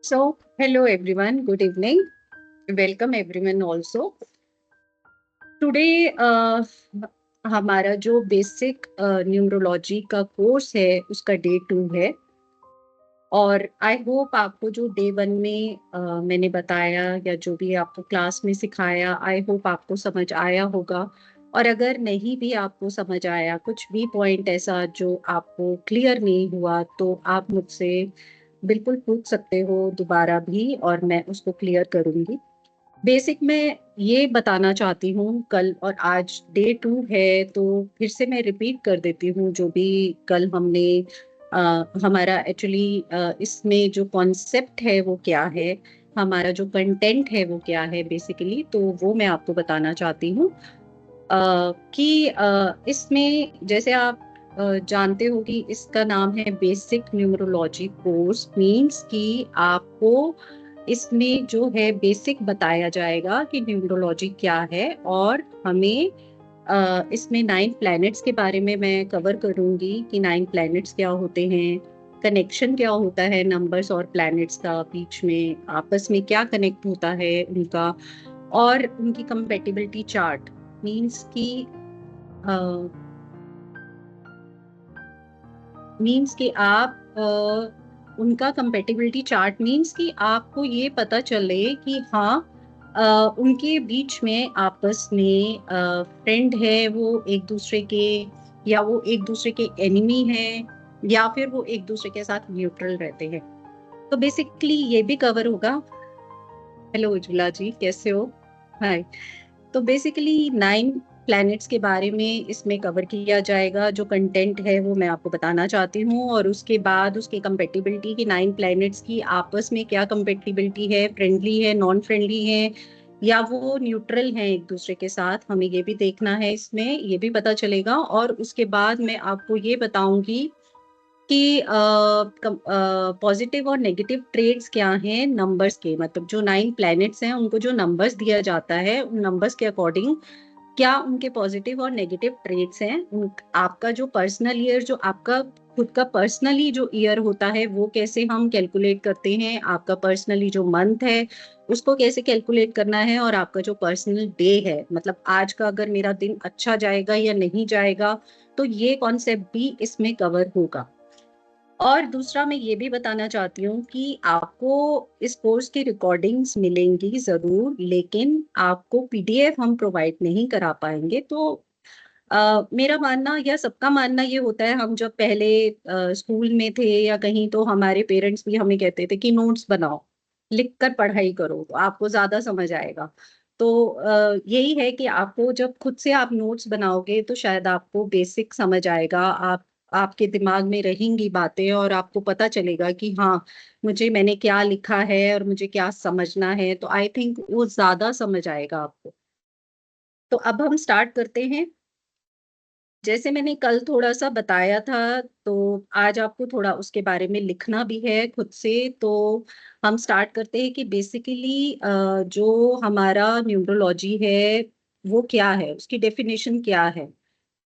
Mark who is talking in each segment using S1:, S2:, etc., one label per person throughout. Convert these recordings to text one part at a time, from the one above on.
S1: So, hello everyone, good evening. Welcome everyone also. Today हमारा जो basic numerology का course है उसका डे 2 है और आई होप आपको जो डे 1 में मैंने बताया या जो भी आपको क्लास में सिखाया आई होप आपको समझ आया होगा। और अगर नहीं भी आपको समझ आया, कुछ भी पॉइंट ऐसा जो आपको क्लियर नहीं हुआ, तो आप मुझसे बिल्कुल पूछ सकते हो दोबारा भी और मैं उसको क्लियर करूंगी। बेसिक मैं ये बताना चाहती हूँ, कल और आज डे 2 है तो फिर से मैं रिपीट कर देती हूँ जो भी कल हमने हमारा एक्चुअली इसमें जो कॉन्सेप्ट है वो क्या है, हमारा जो कंटेंट है वो क्या है बेसिकली, तो वो मैं आपको बताना चाहती हूँ। कि इसमें जैसे आप जानते हो कि इसका नाम है बेसिक न्यूमरोलॉजी कोर्स, मींस कि आपको इसमें जो है बेसिक बताया जाएगा कि न्यूमरोलॉजी क्या है। और हमें इसमें 9 प्लैनेट्स के बारे में मैं कवर करूंगी कि 9 प्लैनेट्स क्या होते हैं, कनेक्शन क्या होता है नंबर्स और प्लैनेट्स का, बीच में आपस में क्या कनेक्ट होता है उनका, और उनकी कंपैटिबिलिटी चार्ट, मींस कि आप उनका कंपैटिबिलिटी चार्ट मींस कि आपको ये पता चले कि हाँ, उनके बीच में आपस में फ्रेंड है वो एक दूसरे के, या वो एक दूसरे के एनिमी है, या फिर वो एक दूसरे के साथ न्यूट्रल रहते हैं। तो बेसिकली ये भी कवर होगा। हेलो उज्ज्वला जी, कैसे हो? हाय। तो बेसिकली 9 प्लैनेट्स के बारे में इसमें कवर किया जाएगा। जो कंटेंट है वो मैं आपको बताना चाहती हूँ, और उसके बाद उसकी कंपेटिबिलिटी की 9 प्लैनेट्स की आपस में क्या कंपेटिबिलिटी है, फ्रेंडली है, नॉन फ्रेंडली है, या वो न्यूट्रल हैं एक दूसरे के साथ, हमें ये भी देखना है, इसमें ये भी पता चलेगा। और उसके बाद मैं आपको ये बताऊंगी कि पॉजिटिव और नेगेटिव ट्रेड्स क्या हैं नंबर्स के, मतलब जो 9 प्लैनेट्स हैं उनको जो नंबर्स दिया जाता है उन नंबर्स के अकॉर्डिंग क्या उनके पॉजिटिव और नेगेटिव ट्रेड्स हैं। आपका जो पर्सनल ईयर, जो आपका खुद का पर्सनली जो ईयर होता है वो कैसे हम कैलकुलेट करते हैं, आपका पर्सनली जो मंथ है उसको कैसे कैलकुलेट करना है, और आपका जो पर्सनल डे है, मतलब आज का अगर मेरा दिन अच्छा जाएगा या नहीं जाएगा, तो ये कॉन्सेप्ट भी इसमें कवर होगा। और दूसरा मैं ये भी बताना चाहती हूँ कि आपको इस कोर्स की रिकॉर्डिंग्स मिलेंगी जरूर, लेकिन आपको पीडीएफ हम प्रोवाइड नहीं करा पाएंगे। तो मेरा मानना या सबका मानना ये होता है, हम जब पहले स्कूल में थे या कहीं, तो हमारे पेरेंट्स भी हमें कहते थे कि नोट्स बनाओ, लिख कर पढ़ाई करो तो आपको ज्यादा समझ आएगा। तो यही है कि आपको जब खुद से आप नोट्स बनाओगे तो शायद आपको बेसिक समझ आएगा, आप आपके दिमाग में रहेंगी बातें और आपको पता चलेगा कि हाँ, मुझे मैंने क्या लिखा है और मुझे क्या समझना है। तो आई थिंक वो ज्यादा समझ आएगा आपको। तो अब हम स्टार्ट करते हैं। जैसे मैंने कल थोड़ा सा बताया था, तो आज आपको थोड़ा उसके बारे में लिखना भी है खुद से। तो हम स्टार्ट करते हैं कि बेसिकली जो हमारा न्यूमरोलॉजी है वो क्या है, उसकी डेफिनेशन क्या है।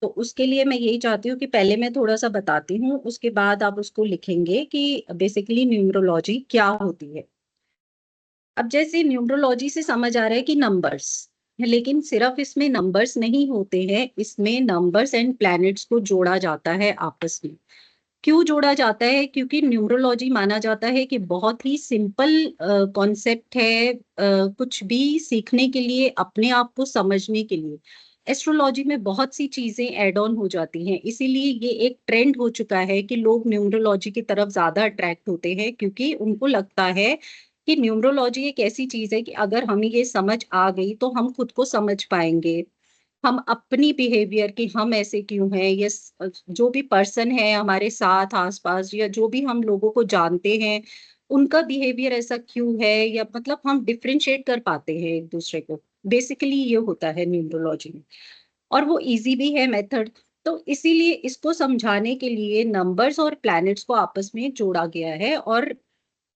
S1: तो उसके लिए मैं यही चाहती हूँ कि पहले मैं थोड़ा सा बताती हूँ, उसके बाद आप उसको लिखेंगे कि बेसिकली न्यूमरोलॉजी क्या होती है। अब जैसे न्यूमरोलॉजी से समझ आ रहा है कि नंबर्स, लेकिन सिर्फ इसमें नंबर्स नहीं होते हैं, इसमें नंबर्स एंड प्लैनेट्स को जोड़ा जाता है आपस में। क्यों जोड़ा जाता है? क्योंकि न्यूमरोलॉजी माना जाता है कि बहुत ही सिंपल कॉन्सेप्ट है, कुछ भी सीखने के लिए, अपने आप को समझने के लिए। एस्ट्रोलॉजी में बहुत सी चीजें एड ऑन हो जाती हैं, इसीलिए ये एक ट्रेंड हो चुका है कि लोग न्यूमरोलॉजी की तरफ ज्यादा अट्रैक्ट होते हैं, क्योंकि उनको लगता है कि न्यूमरोलॉजी एक ऐसी चीज है कि अगर हमें ये समझ आ गई तो हम खुद को समझ पाएंगे, हम अपनी बिहेवियर की, हम ऐसे क्यों हैं, ये जो भी पर्सन है हमारे साथ आसपास या जो भी हम लोगों को जानते हैं उनका बिहेवियर ऐसा क्यों है, या मतलब हम डिफरेंशिएट कर पाते हैं एक दूसरे को। बेसिकली ये होता है न्यूमरोलॉजी में, और वो इजी भी है मेथड। तो इसीलिए इसको समझाने के लिए नंबर्स और प्लैनेट्स को आपस में जोड़ा गया है, और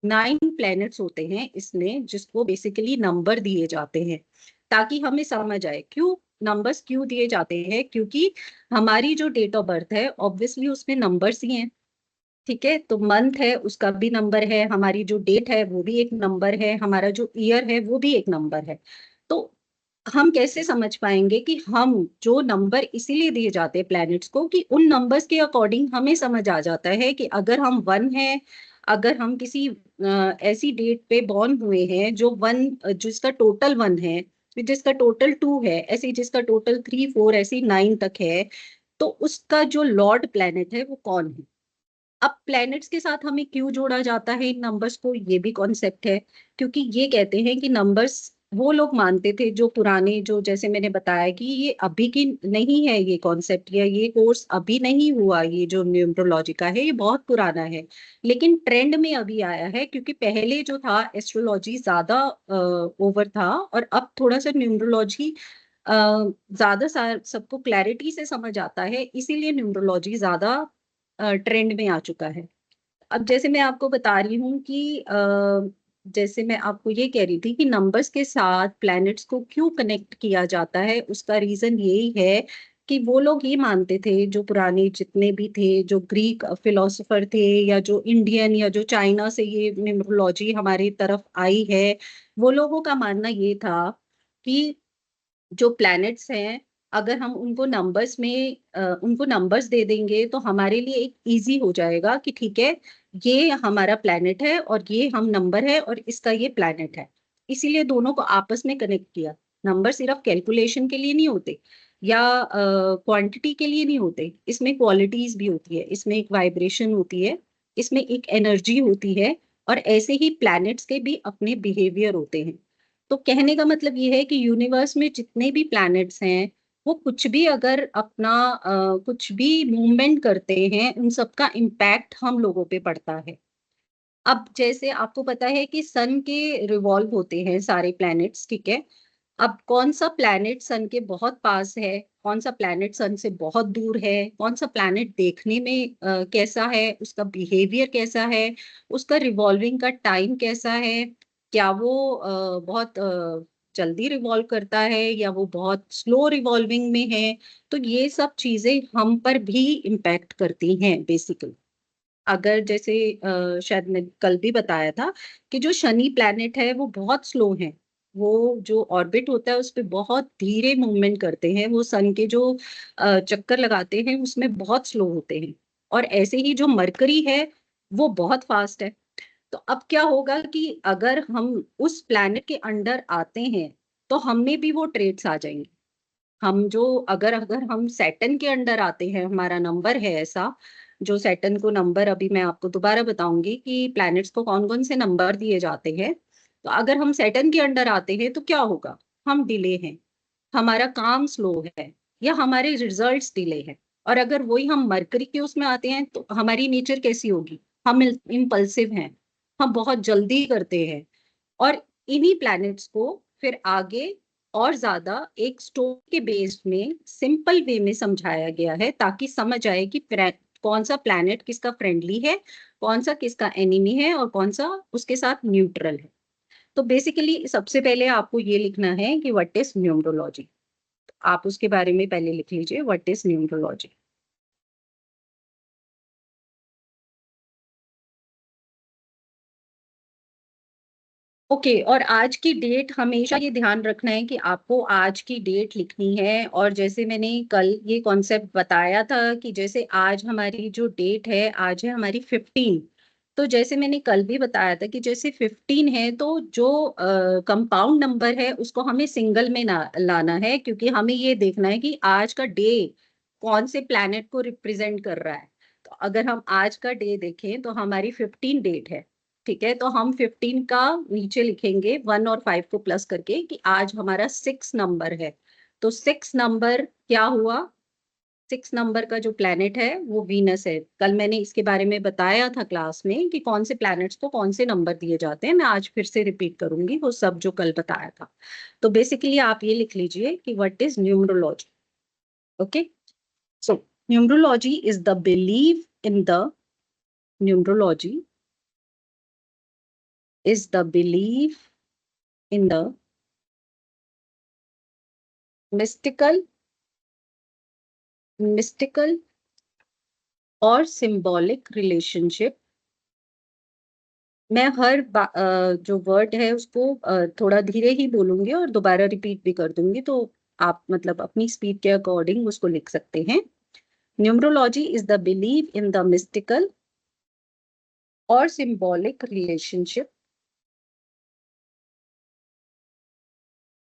S1: 9 प्लैनेट्स होते हैं इसमें जिसको बेसिकली नंबर दिए जाते हैं, ताकि हमें समझ आए क्यों नंबर्स क्यों दिए जाते हैं। क्योंकि हमारी जो डेट ऑफ बर्थ है ऑब्वियसली उसमें नंबर्स ही हैं, ठीक है, तो मंथ है उसका भी नंबर है, हमारी जो डेट है वो भी एक नंबर है, हमारा जो ईयर है वो भी एक नंबर है। तो हम कैसे समझ पाएंगे कि हम जो नंबर इसीलिए दिए जाते हैं प्लैनेट्स को कि उन नंबर्स के अकॉर्डिंग हमें समझ आ जाता है कि अगर हम वन है, अगर हम किसी ऐसी डेट पे बॉर्न हुए हैं जो वन, जिसका टोटल वन है, जिसका टोटल टू है, ऐसे जिसका टोटल थ्री फोर ऐसी नाइन तक है, तो उसका जो लॉर्ड प्लैनेट है वो कौन है। अब प्लैनेट्स के साथ हमें क्यों जोड़ा जाता है इन नंबर्स को, ये भी कॉन्सेप्ट है। क्योंकि ये कहते हैं कि नंबर्स, वो लोग मानते थे जो पुराने, जो जैसे मैंने बताया कि ये अभी की नहीं है, ये कॉन्सेप्ट या ये कोर्स अभी नहीं हुआ, ये जो न्यूमरोलॉजी का है ये बहुत पुराना है, लेकिन ट्रेंड में अभी आया है। क्योंकि पहले जो था एस्ट्रोलॉजी ज्यादा ओवर था, और अब थोड़ा सा न्यूमरोलॉजी ज्यादा सबको क्लैरिटी से समझ आता है, इसीलिए न्यूमरोलॉजी ज्यादा ट्रेंड में आ चुका है। अब जैसे मैं आपको बता रही हूँ कि जैसे मैं आपको ये कह रही थी कि नंबर्स के साथ प्लैनेट्स को क्यों कनेक्ट किया जाता है, उसका रीजन यही है कि वो लोग ये मानते थे, जो पुराने जितने भी थे, जो ग्रीक फिलोसोफर थे, या जो इंडियन या जो चाइना से ये न्यूमरोलॉजी हमारी तरफ आई है, वो लोगों का मानना ये था कि जो प्लैनेट्स हैं, अगर हम उनको नंबर्स में उनको नंबर्स दे देंगे तो हमारे लिए एक इजी हो जाएगा कि ठीक है, ये हमारा प्लैनेट है और ये हम नंबर है और इसका ये प्लैनेट है। इसीलिए दोनों को आपस में कनेक्ट किया। नंबर सिर्फ कैलकुलेशन के लिए नहीं होते या क्वांटिटी के लिए नहीं होते, इसमें क्वालिटीज भी होती है, इसमें एक वाइब्रेशन होती है, इसमें एक एनर्जी होती है, और ऐसे ही प्लैनेट्स के भी अपने बिहेवियर होते हैं। तो कहने का मतलब ये है कि यूनिवर्स में जितने भी प्लैनेट्स हैं, वो कुछ भी अगर अपना कुछ भी मूवमेंट करते हैं, उन सबका इम्पैक्ट हम लोगों पे पड़ता है। अब जैसे आपको पता है कि सन के रिवॉल्व होते हैं सारे प्लैनेट्स, ठीक है। अब कौन सा प्लैनेट सन के बहुत पास है, कौन सा प्लैनेट सन से बहुत दूर है, कौन सा प्लैनेट देखने में कैसा है, उसका बिहेवियर कैसा है, उसका रिवॉल्विंग का टाइम कैसा है, क्या वो बहुत जल्दी रिवॉल्व करता है या वो बहुत स्लो रिवॉल्विंग में है। तो ये सब चीजें हम पर भी इम्पैक्ट करती हैं बेसिकली। अगर जैसे शायद मैं कल भी बताया था कि जो शनि प्लैनेट है वो बहुत स्लो है, वो जो ऑर्बिट होता है उस पे बहुत धीरे मूवमेंट करते हैं, वो सन के जो चक्कर लगाते हैं उसमें बहुत स्लो होते हैं। और ऐसे ही जो मरकरी है वो बहुत फास्ट है। तो अब क्या होगा कि अगर हम उस प्लैनेट के अंडर आते हैं तो हम में भी वो ट्रेड्स आ जाएंगे। हम जो, अगर अगर हम सैटर्न के अंडर आते हैं, हमारा नंबर है ऐसा, जो सैटर्न को नंबर, अभी मैं आपको दोबारा बताऊंगी कि प्लैनेट्स को कौन कौन से नंबर दिए जाते हैं। तो अगर हम सैटर्न के अंडर आते हैं तो क्या होगा, हम डिले हैं, हमारा काम स्लो है, या हमारे रिजल्ट्स डिले हैं। और अगर वही हम मरकरी के उसमें आते हैं तो हमारी नेचर कैसी होगी, हम इम्पल्सिव हैं, हम बहुत जल्दी करते हैं। और इन्हीं प्लैनेट्स को फिर आगे और ज्यादा एक स्टोरी के बेस्ड में सिंपल वे में समझाया गया है, ताकि समझ आए कि कौन सा प्लैनेट किसका फ्रेंडली है, कौन सा किसका एनिमी है, और कौन सा उसके साथ न्यूट्रल है। तो बेसिकली सबसे पहले आपको ये लिखना है कि व्हाट इज न्यूमरोलॉजी। आप उसके बारे में पहले लिख लीजिए, व्हाट इज न्यूमरोलॉजी। ओके, और आज की डेट हमेशा ये ध्यान रखना है कि आपको आज की डेट लिखनी है। और जैसे मैंने कल ये कॉन्सेप्ट बताया था कि जैसे आज हमारी जो डेट है, आज है हमारी 15। तो जैसे मैंने कल भी बताया था कि जैसे 15 है तो जो कंपाउंड नंबर है उसको हमें सिंगल में ना लाना है, क्योंकि हमें ये देखना है कि आज का डे कौन से प्लैनेट को रिप्रेजेंट कर रहा है। तो अगर हम आज का डे देखें तो हमारी 15 डेट है, ठीक है। तो हम 15 का नीचे लिखेंगे 1 और 5 को प्लस करके कि आज हमारा 6 नंबर है। तो 6 नंबर क्या हुआ, 6 नंबर का जो प्लैनेट है वो वीनस है। कल मैंने इसके बारे में बताया था क्लास में कि कौन से प्लैनेट्स को कौन से नंबर दिए जाते हैं, मैं आज फिर से रिपीट करूंगी वो सब जो कल बताया था। तो बेसिकली आप ये लिख लीजिए कि what is numerology. Okay, so numerology is the believe in the, numerology is the belief in the mystical mystical और सिंबॉलिक रिलेशनशिप। मैं हर जो वर्ड है उसको थोड़ा धीरे ही बोलूंगी और दोबारा रिपीट भी कर दूंगी, तो आप मतलब अपनी स्पीड के अकॉर्डिंग उसको लिख सकते हैं। Numerology is the believe in the mystical और symbolic relationship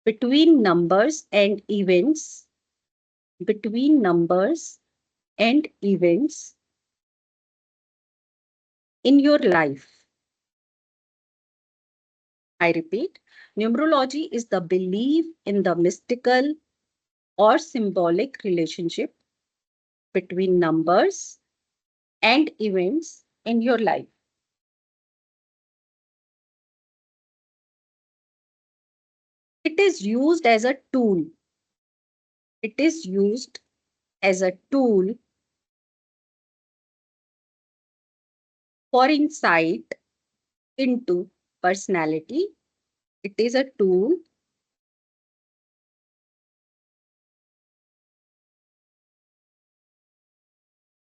S1: between numbers and events, between numbers and events in your life. I repeat, numerology is the belief in the mystical or symbolic relationship between numbers and events in your life. It is used as a tool. It is used as a tool for insight into personality. It is a tool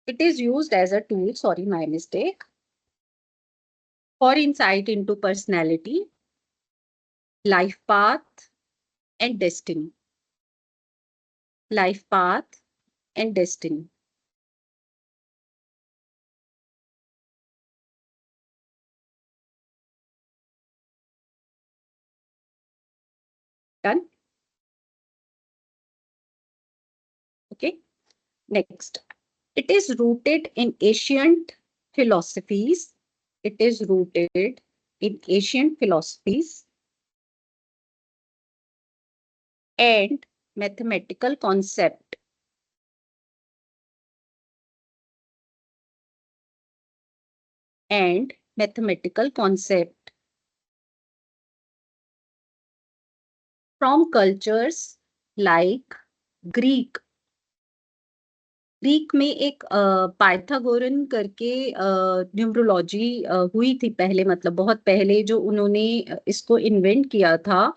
S1: It is used as a tool, sorry, my mistake, for insight into personality, life path, and destiny. Life path and destiny. Done? Okay. Next. It is rooted in ancient philosophies. It is rooted in ancient philosophies and mathematical concept. And mathematical concept from cultures like Greek. Greek में एक Pythagorean करके numerology हुई थी पहले, मतलब बहुत पहले जो उन्होंने इसको इन्वेंट किया था।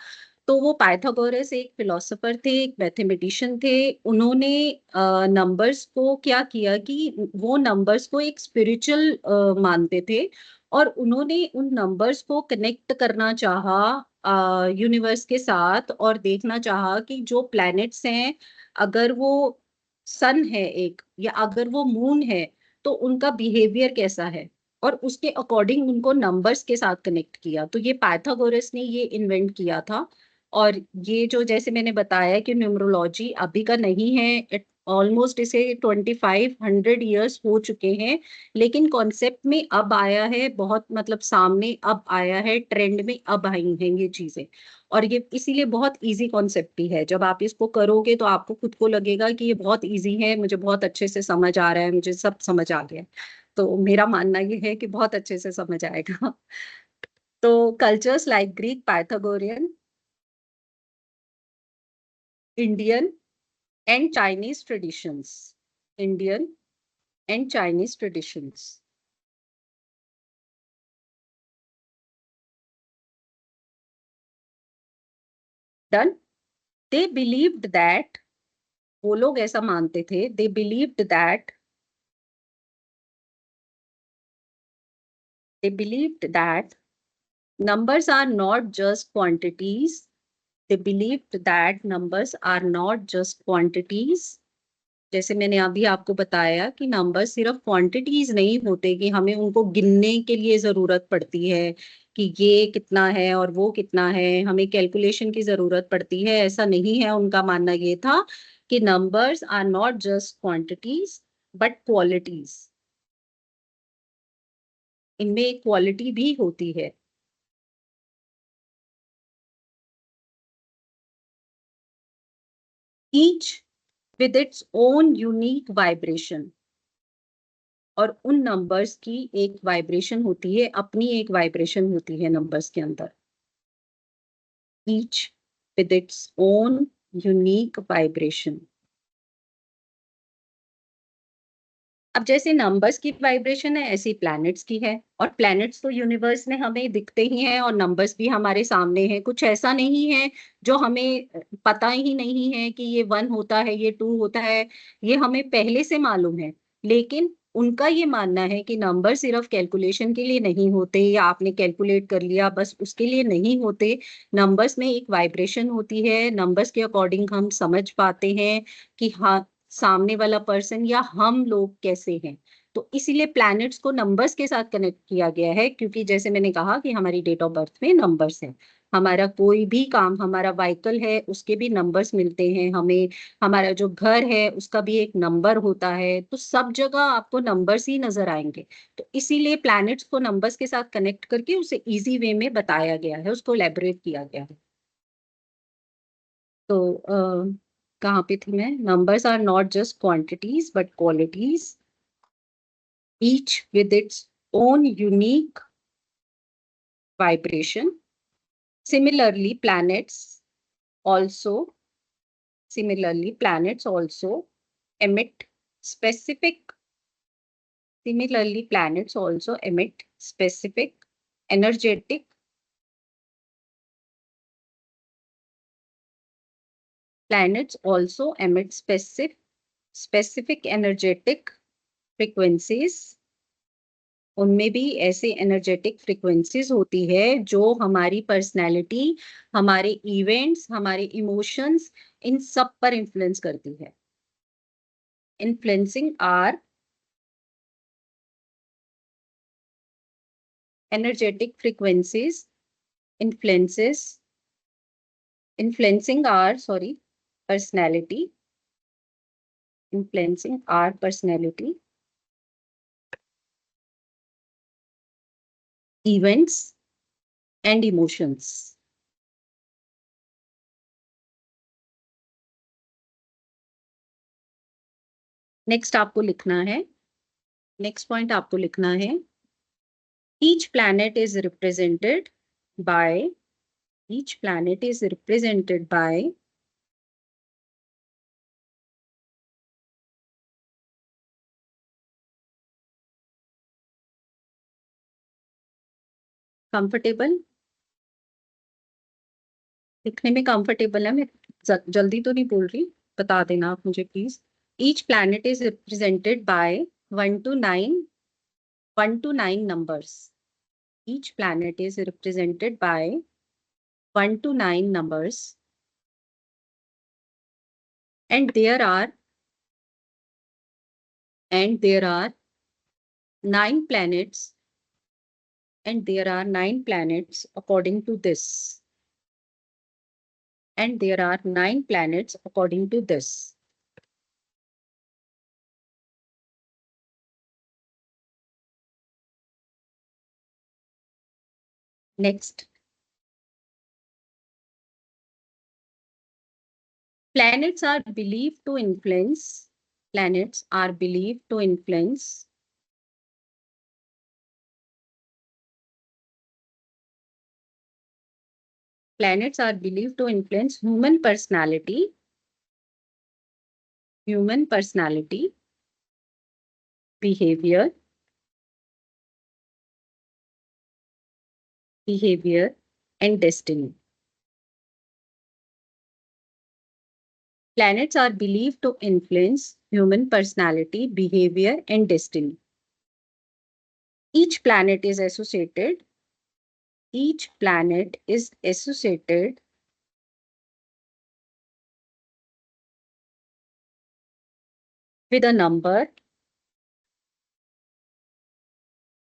S1: तो वो पाइथागोरस एक फिलोसोफर थे, एक मैथमेटिशियन थे। उन्होंने नंबर्स को क्या किया कि वो नंबर्स को एक स्पिरिचुअल मानते थे, और उन्होंने उन नंबर्स को कनेक्ट करना चाहा यूनिवर्स के साथ, और देखना चाहा कि जो प्लैनेट्स हैं, अगर वो सन है एक, या अगर वो मून है, तो उनका बिहेवियर कैसा है, और उसके अकॉर्डिंग उनको नंबर्स के साथ कनेक्ट किया। तो ये पाइथागोरस ने ये इन्वेंट किया था। और ये जो जैसे मैंने बताया कि न्यूमरोलॉजी अभी का नहीं है, ऑलमोस्ट इसे 2500 ईयर्स हो चुके हैं, लेकिन कॉन्सेप्ट में अब आया है, बहुत मतलब सामने अब आया है, ट्रेंड में अब आई हैं ये चीजें। और ये इसीलिए बहुत इजी कॉन्सेप्ट भी है। जब आप इसको करोगे तो आपको खुद को लगेगा कि ये बहुत इजी है, मुझे बहुत अच्छे से समझ आ रहा है, मुझे सब समझ आ गया। तो मेरा मानना ये है कि बहुत अच्छे से समझ आएगा। तो cultures like Greek, Pythagorean, Indian and Chinese traditions, Indian and Chinese traditions, done. They believed that, वो लोग ऐसा मानते थे, they believed that, they believed that numbers are not just quantities. They believed that numbers are not just quantities. जैसे मैंने अभी आपको बताया कि नंबर सिर्फ क्वांटिटीज नहीं होते कि हमें उनको गिनने के लिए जरूरत पड़ती है कि ये कितना है और वो कितना है, हमें कैलकुलेशन की जरूरत पड़ती है, ऐसा नहीं है। उनका मानना ये था कि numbers are not just quantities but qualities, इनमें एक क्वालिटी भी होती है। Each with its own unique vibration, और उन नंबर्स की एक वाइब्रेशन होती है, अपनी एक वाइब्रेशन होती है नंबर्स के अंदर। Each with its own unique vibration। अब जैसे नंबर्स की वाइब्रेशन है, ऐसी प्लैनेट्स की है। और प्लैनेट्स तो यूनिवर्स में हमें दिखते ही हैं, और नंबर्स भी हमारे सामने हैं। कुछ ऐसा नहीं है जो हमें पता ही नहीं है कि ये 1 होता है, ये 2 होता है, ये हमें पहले से मालूम है। लेकिन उनका ये मानना है कि नंबर सिर्फ कैलकुलेशन के लिए नहीं होते या आपने कैलकुलेट कर लिया बस उसके लिए नहीं होते। नंबर्स में एक वाइब्रेशन होती है, नंबर्स के अकॉर्डिंग हम समझ पाते हैं कि हाँ, सामने वाला पर्सन या हम लोग कैसे हैं। तो इसीलिए प्लैनेट्स को नंबर्स के साथ कनेक्ट किया गया है, क्योंकि जैसे मैंने कहा कि हमारी डेट ऑफ बर्थ में नंबर्स हैं। हमारा कोई भी काम, हमारा व्हीकल है उसके भी नंबर्स मिलते हैं हमें, हमारा जो घर है उसका भी एक नंबर होता है, तो सब जगह आपको नंबर्स ही नजर आएंगे। तो इसीलिए प्लैनेट्स को नंबर्स के साथ कनेक्ट करके उसे इजी वे में बताया गया है, उसको एलेबोरेट किया गया है। तो कहाँ पे थी मैं? Numbers are not just quantities but qualities, each with its own unique vibration. Similarly, also planets also emit specific, planets also emit specific energetic, planets also emit specific energetic frequencies. उनमें भी ऐसे एनर्जेटिक फ्रीक्वेंसीज होती है जो हमारी personality, हमारे events, हमारे emotions, इन सब पर इन्फ्लुएंस करती है। Influencing are energetic frequencies, influences, influencing are sorry personality, influencing are personality, events and emotions. Next आपको लिखना है, नेक्स्ट पॉइंट आपको लिखना है, each planet is represented by, each planet is represented by comfortable, लिखने में कंफर्टेबल है, मैं जल्दी तो नहीं बोल रही, बता देना आप मुझे please. Each planet is represented by 1 to 9, 1 to 9 numbers. Each planet is represented by 1 to 9 numbers, and there are 9 planets, and there are 9 planets according to this, and there are 9 planets according to this. Next, planets are believed to influence, planets are believed to influence planets are believed to influence human personality, behavior, and destiny. Planets are believed to influence human personality, behavior, and destiny. Each planet is associated with a number.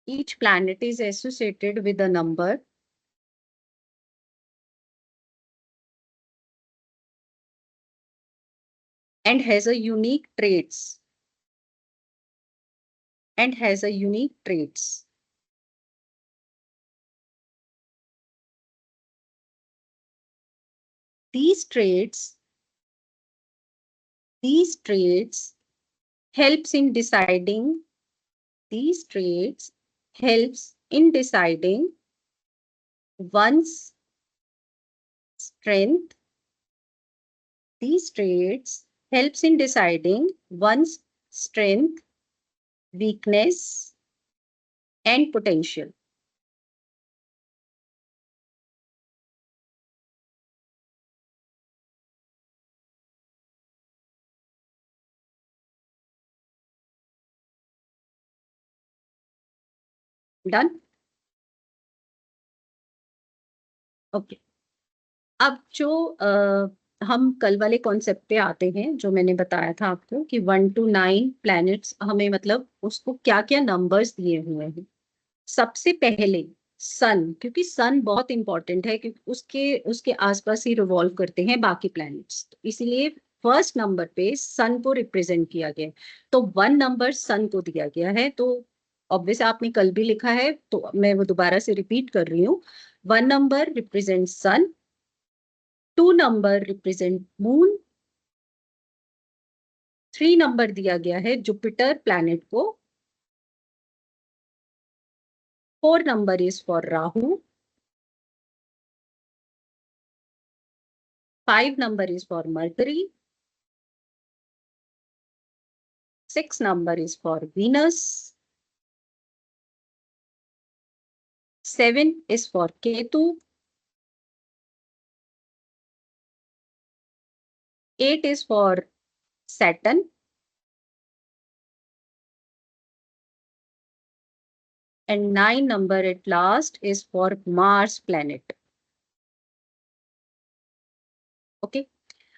S1: Each planet is associated with a number and has a unique traits. These traits helps in deciding, these traits helps in deciding one's strength. These traits helps in deciding one's strength, weakness, and potential. Done. Okay. अब जो हम कल वाले concept पे आते हैं, जो मैंने बताया था आपको कि 1 to 9 प्लैनेट्स हमें मतलब उसको क्या क्या नंबर्स दिए हुए हैं। सबसे पहले सन, क्योंकि सन बहुत इंपॉर्टेंट है, क्योंकि उसके उसके आसपास ही रिवॉल्व करते हैं बाकी प्लैनेट्स, तो इसीलिए फर्स्ट नंबर पे सन को रिप्रेजेंट किया गया है। तो 1 नंबर सन को दिया गया है, तो ऑब्वियस आपने कल भी लिखा है, तो मैं वो दोबारा से रिपीट कर रही हूँ। 1 नंबर रिप्रेजेंट सन, 2 नंबर रिप्रेजेंट मून, 3 नंबर दिया गया है जुपिटर प्लैनेट को, 4 number is for Rahu, 5 number is for mercury, 6 number is for Venus, 7 is for Ketu, 8 is for Saturn, and 9 number at last is for Mars planet. Okay.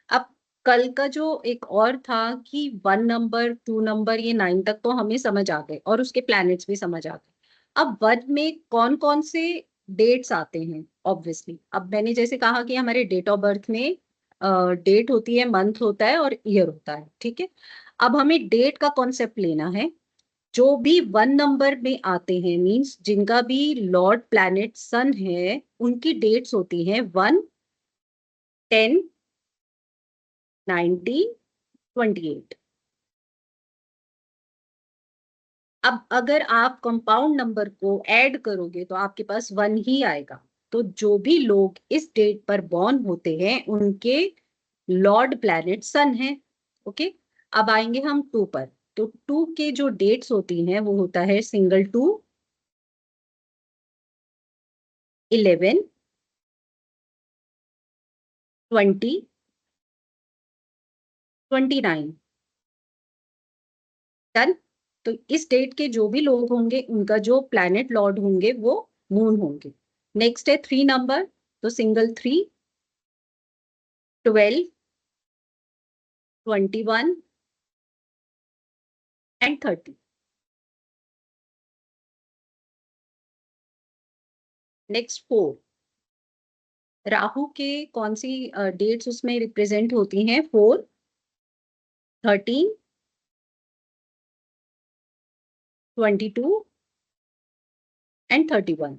S1: अब कल का जो एक और था कि 1 नंबर 2 नंबर ये 9 तक तो हमें समझ आ गए और उसके प्लैनेट्स भी समझ आ गए। अब 1 में कौन कौन से डेट्स आते हैं, ऑब्वियसली अब मैंने जैसे कहा कि हमारे डेट ऑफ बर्थ में डेट होती है, मंथ होता है और ईयर होता है, ठीक है। अब हमें डेट का कॉन्सेप्ट लेना है। जो भी 1 नंबर में आते हैं, मींस जिनका भी लॉर्ड प्लैनेट सन है, उनकी डेट्स होती हैं 1, 10, 19, 28। अब अगर आप कंपाउंड नंबर को ऐड करोगे तो आपके पास 1 ही आएगा। तो जो भी लोग इस डेट पर बॉर्न होते हैं, उनके लॉर्ड प्लैनेट सन है। ओके। अब आएंगे हम 2 पर। तो 2 के जो डेट्स होती हैं वो होता है सिंगल 2, 11, 20, 29। डन। तो इस डेट के जो भी लोग होंगे, उनका जो प्लैनेट लॉर्ड होंगे वो मून होंगे। नेक्स्ट है 3 नंबर। तो सिंगल 3, 12, 21 एंड 30। नेक्स्ट 4। राहु के कौन सी डेट्स उसमें रिप्रेजेंट होती हैं? 4, 13, 22 एंड 31।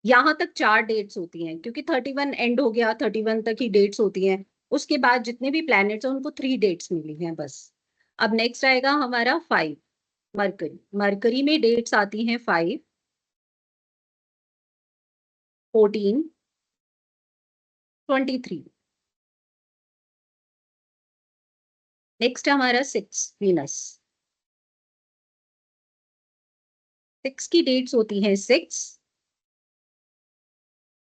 S1: यहां तक 4 डेट्स होती हैं, क्योंकि 31 एंड हो गया, 31 तक ही डेट्स होती हैं। उसके बाद जितने भी प्लैनेट्स हैं उनको 3 डेट्स मिली हैं बस। अब नेक्स्ट आएगा हमारा 5, मरकरी। मरकरी में डेट्स आती हैं 5, 14, 23। नेक्स्ट हमारा 6, वीनस। 6 की डेट्स होती हैं 6,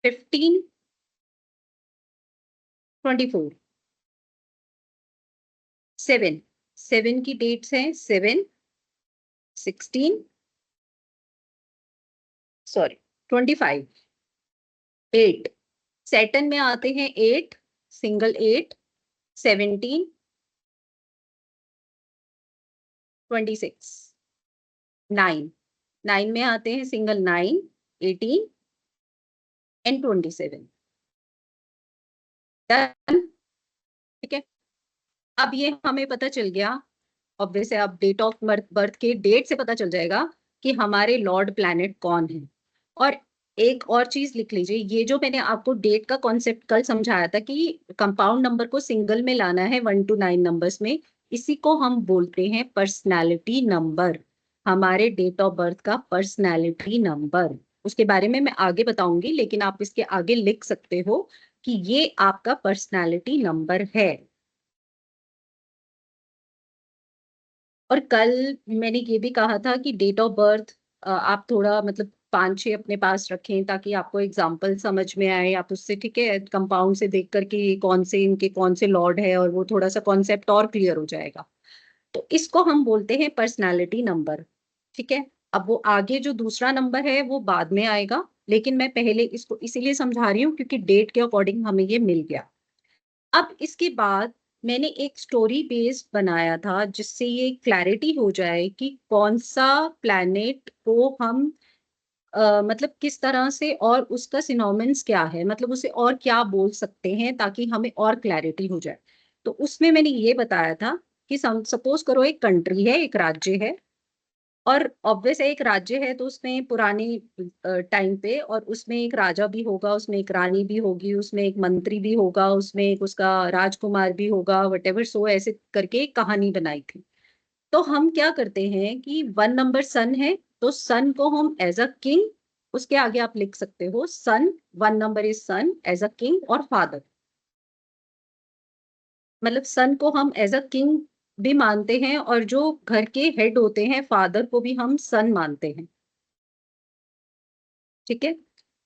S1: 15, 24। 7, 7 की डेट्स हैं 7, 16, सॉरी 25, 8। सैटर्न में आते हैं 8, सिंगल 8, 17, 26। 9, 9 में आते हैं सिंगल 9, 18 एंड 27। डन। ठीक है। अब ये हमें पता चल गया, ऑब्वियस है, अब डेट ऑफ बर्थ के डेट से पता चल जाएगा कि हमारे लॉर्ड प्लैनेट कौन है। और एक और चीज लिख लीजिए, ये जो मैंने आपको डेट का कॉन्सेप्ट कल समझाया था कि कंपाउंड नंबर को सिंगल में लाना है 1 to 9 नंबर्स में, इसी को हम बोलते हैं पर्सनैलिटी नंबर। हमारे डेट ऑफ बर्थ का पर्सनैलिटी नंबर, उसके बारे में मैं आगे बताऊंगी, लेकिन आप इसके आगे लिख सकते हो कि ये आपका पर्सनैलिटी नंबर है। और कल मैंने ये भी कहा था कि डेट ऑफ बर्थ आप थोड़ा मतलब 5-6 अपने पास रखें, ताकि आपको एग्जाम्पल समझ में आए। आप उससे, ठीक है, कंपाउंड से देख कर कि कौन से इनके कौन से लॉर्ड है, और वो थोड़ा सा कॉन्सेप्ट और क्लियर हो जाएगा। तो इसको हम बोलते हैं पर्सनालिटी नंबर। ठीक है। अब वो आगे जो दूसरा नंबर है वो बाद में आएगा, लेकिन मैं पहले इसको इसीलिए समझा रही हूँ क्योंकि डेट के अकॉर्डिंग हमें ये मिल गया। अब इसके बाद मैंने एक स्टोरी बेस्ड बनाया था जिससे ये क्लैरिटी हो जाए कि कौन सा प्लैनेट को हम मतलब किस तरह से, और उसका सिनोनिम्स क्या है, मतलब उसे और क्या बोल सकते हैं ताकि हमें और क्लैरिटी हो जाए। तो उसमें मैंने ये बताया था कि सपोज करो एक कंट्री है, एक राज्य है, और ऑब्वियस है एक राज्य है तो उसमें पुरानी टाइम पे, और उसमें एक राजा भी होगा, उसमें एक रानी भी होगी, उसमें एक मंत्री भी होगा, उसमें एक उसका राजकुमार भी होगा, वटेवर, सो ऐसे करके एक कहानी बनाई थी। तो हम क्या करते हैं कि 1 नंबर सन है, तो सन को हम एज अ किंग, उसके आगे आप लिख सकते हो sun, 1 number is sun as a king और फादर। मतलब सन को हम एज अ किंग भी मानते हैं, और जो घर के हेड होते हैं फादर को भी हम सन मानते हैं। ठीक है।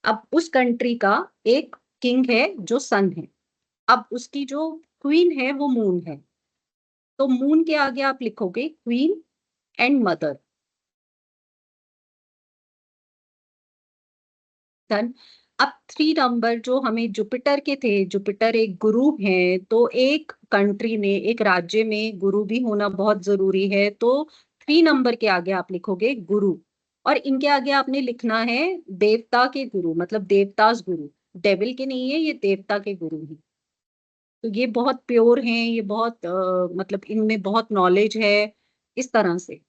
S1: अब उस कंट्री का एक किंग है जो सन है। अब उसकी जो क्वीन है वो मून है, तो मून के आगे आप लिखोगे क्वीन एंड मदर। डन। अब 3 नंबर जो हमें जुपिटर के थे, जुपिटर एक गुरु है, तो एक कंट्री में, एक राज्य में गुरु भी होना बहुत जरूरी है, तो 3 नंबर के आगे आप लिखोगे गुरु। और इनके आगे आपने लिखना है देवता के गुरु, मतलब देवतास गुरु, डेविल के नहीं है, ये देवता के गुरु हैं। तो ये बहुत प्योर हैं, ये बहुत मतलब इनमें बहुत नॉलेज है, इस तरह से।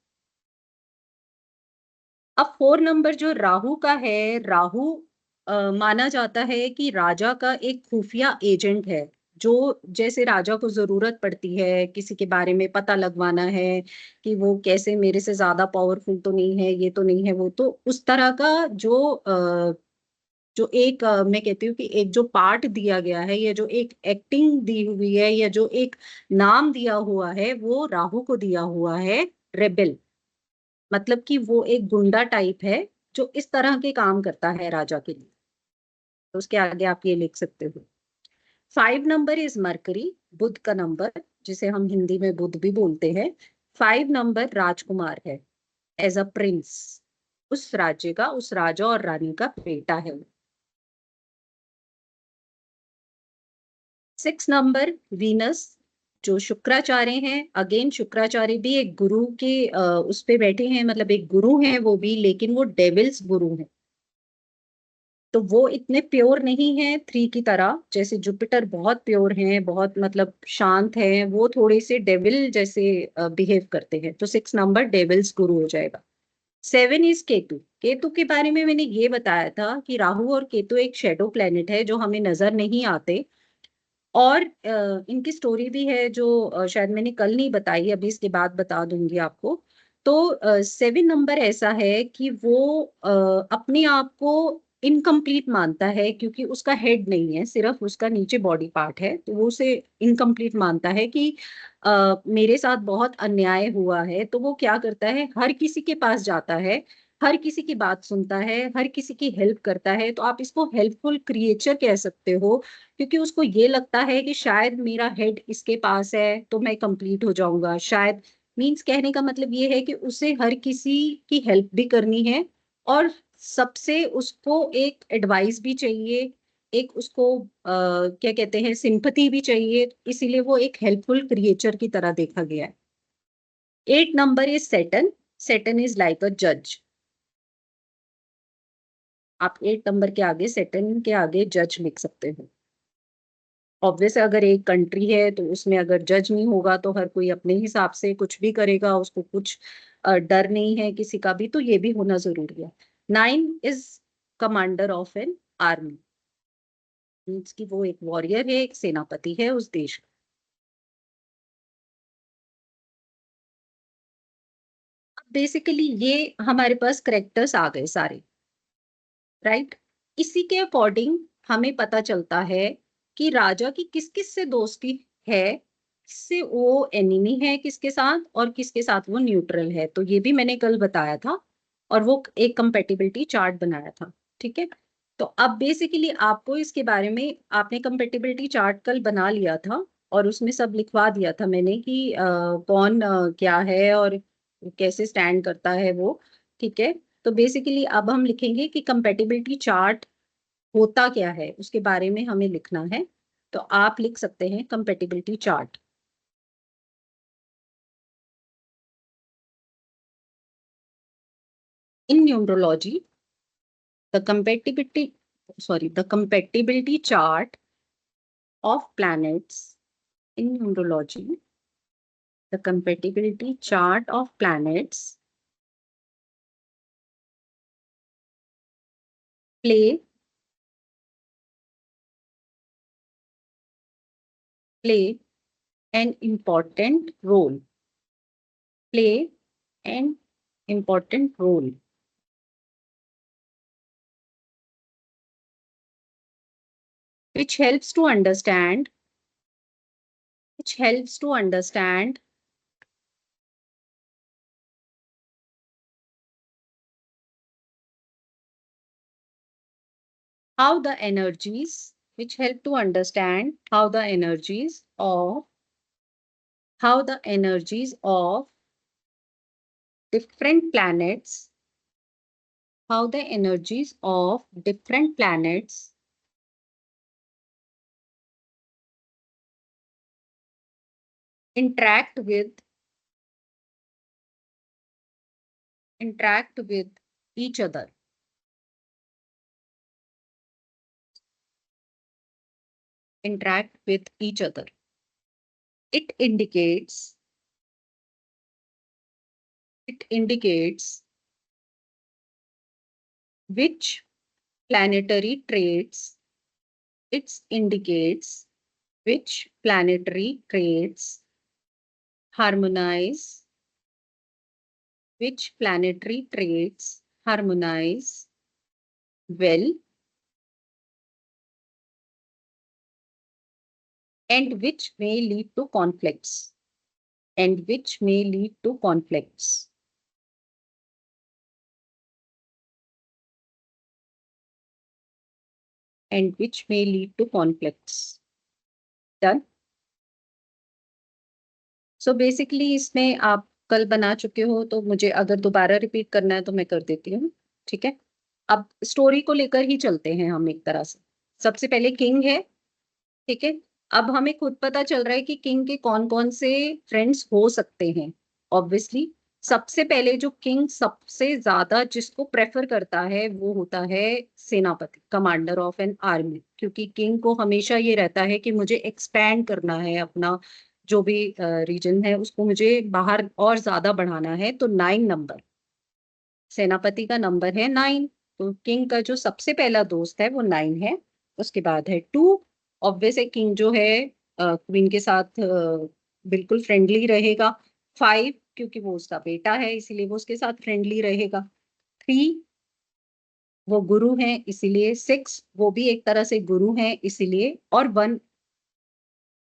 S1: अब 4 नंबर जो राहु का है, राहु माना जाता है कि राजा का एक खुफिया एजेंट है, जो जैसे राजा को जरूरत पड़ती है किसी के बारे में पता लगवाना है कि वो कैसे मेरे से ज्यादा पावरफुल तो नहीं है, ये तो नहीं है, वो तो उस तरह का जो जो एक मैं कहती हूँ कि एक जो पार्ट दिया गया है, या जो एक एक्टिंग दी हुई है, या जो एक नाम दिया हुआ है, वो राहु को दिया हुआ है रेबेल। मतलब कि वो एक गुंडा टाइप है जो इस तरह के काम करता है राजा के लिए। तो उसके आगे आप ये लिख सकते हो। 5 नंबर इज मरकरी, बुध का नंबर, जिसे हम हिंदी में बुध भी बोलते हैं। 5 नंबर राजकुमार है, एज अ प्रिंस, उस राज्य का, उस राजा और रानी का बेटा है वो। 6 नंबर वीनस, जो शुक्राचार्य हैं, अगेन शुक्राचार्य भी एक गुरु के उस पे बैठे हैं, मतलब एक गुरु हैं वो भी, लेकिन वो डेविल्स गुरु हैं। तो वो इतने प्योर नहीं है 3 की तरह, जैसे जुपिटर बहुत प्योर हैं, बहुत मतलब शांत हैं, वो थोड़े से डेविल जैसे बिहेव करते हैं, तो 6 नंबर डेविल्स गुरु हो जाएगा। 7 इज केतु। केतु के बारे में मैंने ये बताया था कि राहु और केतु एक शेडो प्लेनेट है जो हमें नजर नहीं आते, और इनकी स्टोरी भी है जो शायद मैंने कल नहीं बताई, अभी इसके बाद बता दूंगी आपको। तो 7 नंबर ऐसा है कि वो अपने आप को इनकम्प्लीट मानता है, क्योंकि उसका हेड नहीं है, सिर्फ उसका नीचे बॉडी पार्ट है, तो वो उसे इनकम्प्लीट मानता है कि मेरे साथ बहुत अन्याय हुआ है। तो वो क्या करता है, हर किसी के पास जाता है, हर किसी की बात सुनता है, हर किसी की हेल्प करता है, तो आप इसको हेल्पफुल क्रिएचर कह सकते हो, क्योंकि उसको ये लगता है कि शायद मेरा हेड इसके पास है तो मैं कंप्लीट हो जाऊंगा, शायद। मींस कहने का मतलब ये है कि उसे हर किसी की हेल्प भी करनी है, और सबसे उसको एक एडवाइस भी चाहिए, एक उसको क्या कहते हैं, सिंपथी भी चाहिए, इसीलिए वो एक हेल्पफुल क्रिएचर की तरह देखा गया है। 8 number is Saturn. Saturn is like a जज। आप 8 नंबर के आगे, सेटन के आगे जज लिख सकते हो। ऑब्वियस अगर एक कंट्री है तो उसमें अगर जज नहीं होगा तो हर कोई अपने हिसाब से कुछ भी करेगा, उसको कुछ डर नहीं है किसी का भी, तो ये भी होना जरूरी है। 9 is commander of an army, means कि वो एक वॉरियर है, एक सेनापति है उस देश का। बेसिकली ये हमारे पास करेक्टर्स आ गए सारे, राइट। इसी के अकॉर्डिंग हमें पता चलता है कि राजा की किस किस से दोस्ती है, किससे वो एनिमी है, किसके साथ, और किसके साथ वो न्यूट्रल है, तो ये भी मैंने कल बताया था, और वो एक कंपेटिबिलिटी चार्ट बनाया था। ठीक है। तो अब बेसिकली आपको इसके बारे में, आपने कंपेटिबिलिटी चार्ट कल बना लिया था, और उसमें सब लिखवा दिया था मैंने कि कौन क्या है और कैसे स्टैंड करता है वो। ठीक है। तो बेसिकली अब हम लिखेंगे कि कंपेटिबिलिटी चार्ट होता क्या है, उसके बारे में हमें लिखना है। तो आप लिख सकते हैं compatibility chart. In numerology the compatibility the compatibility chart of planets in numerology, the compatibility chart of planets play play an important role, play an important role, which helps to understand which helps to understand how the energies which help to understand how the energies of different planets how the energies of different planets interact with interact with each other. Interact with each other. It indicates it indicates which planetary traits it indicates which planetary traits harmonize which planetary traits harmonize well and which may lead to conflicts and which may lead to conflicts. And which may lead to conflicts. Done. So basically इसमें आप कल बना चुके हो, तो मुझे अगर दोबारा रिपीट करना है तो मैं कर देती हूँ। ठीक है। अब स्टोरी को लेकर ही चलते हैं हम एक तरह से। सबसे पहले किंग है। ठीक है। अब हमें खुद पता चल रहा है कि किंग के कौन कौन से फ्रेंड्स हो सकते हैं। ऑब्वियसली सबसे पहले जो किंग सबसे ज्यादा जिसको प्रेफर करता है वो होता है सेनापति, कमांडर ऑफ एन आर्मी। क्योंकि किंग को हमेशा ये रहता है कि मुझे एक्सपैंड करना है, अपना जो भी रीजन है उसको मुझे बाहर और ज्यादा बढ़ाना है। तो 9 नंबर, सेनापति का नंबर है 9। तो किंग का जो सबसे पहला दोस्त है वो 9 है। उसके बाद है 2। ऑब्वियस है किंग जो है क्वीन के साथ बिल्कुल फ्रेंडली रहेगा। 5 क्योंकि वो उसका बेटा है इसीलिए वो उसके साथ फ्रेंडली रहेगा। 3 वो गुरु हैं इसीलिए। 6 वो भी एक तरह से गुरु हैं इसीलिए। और 1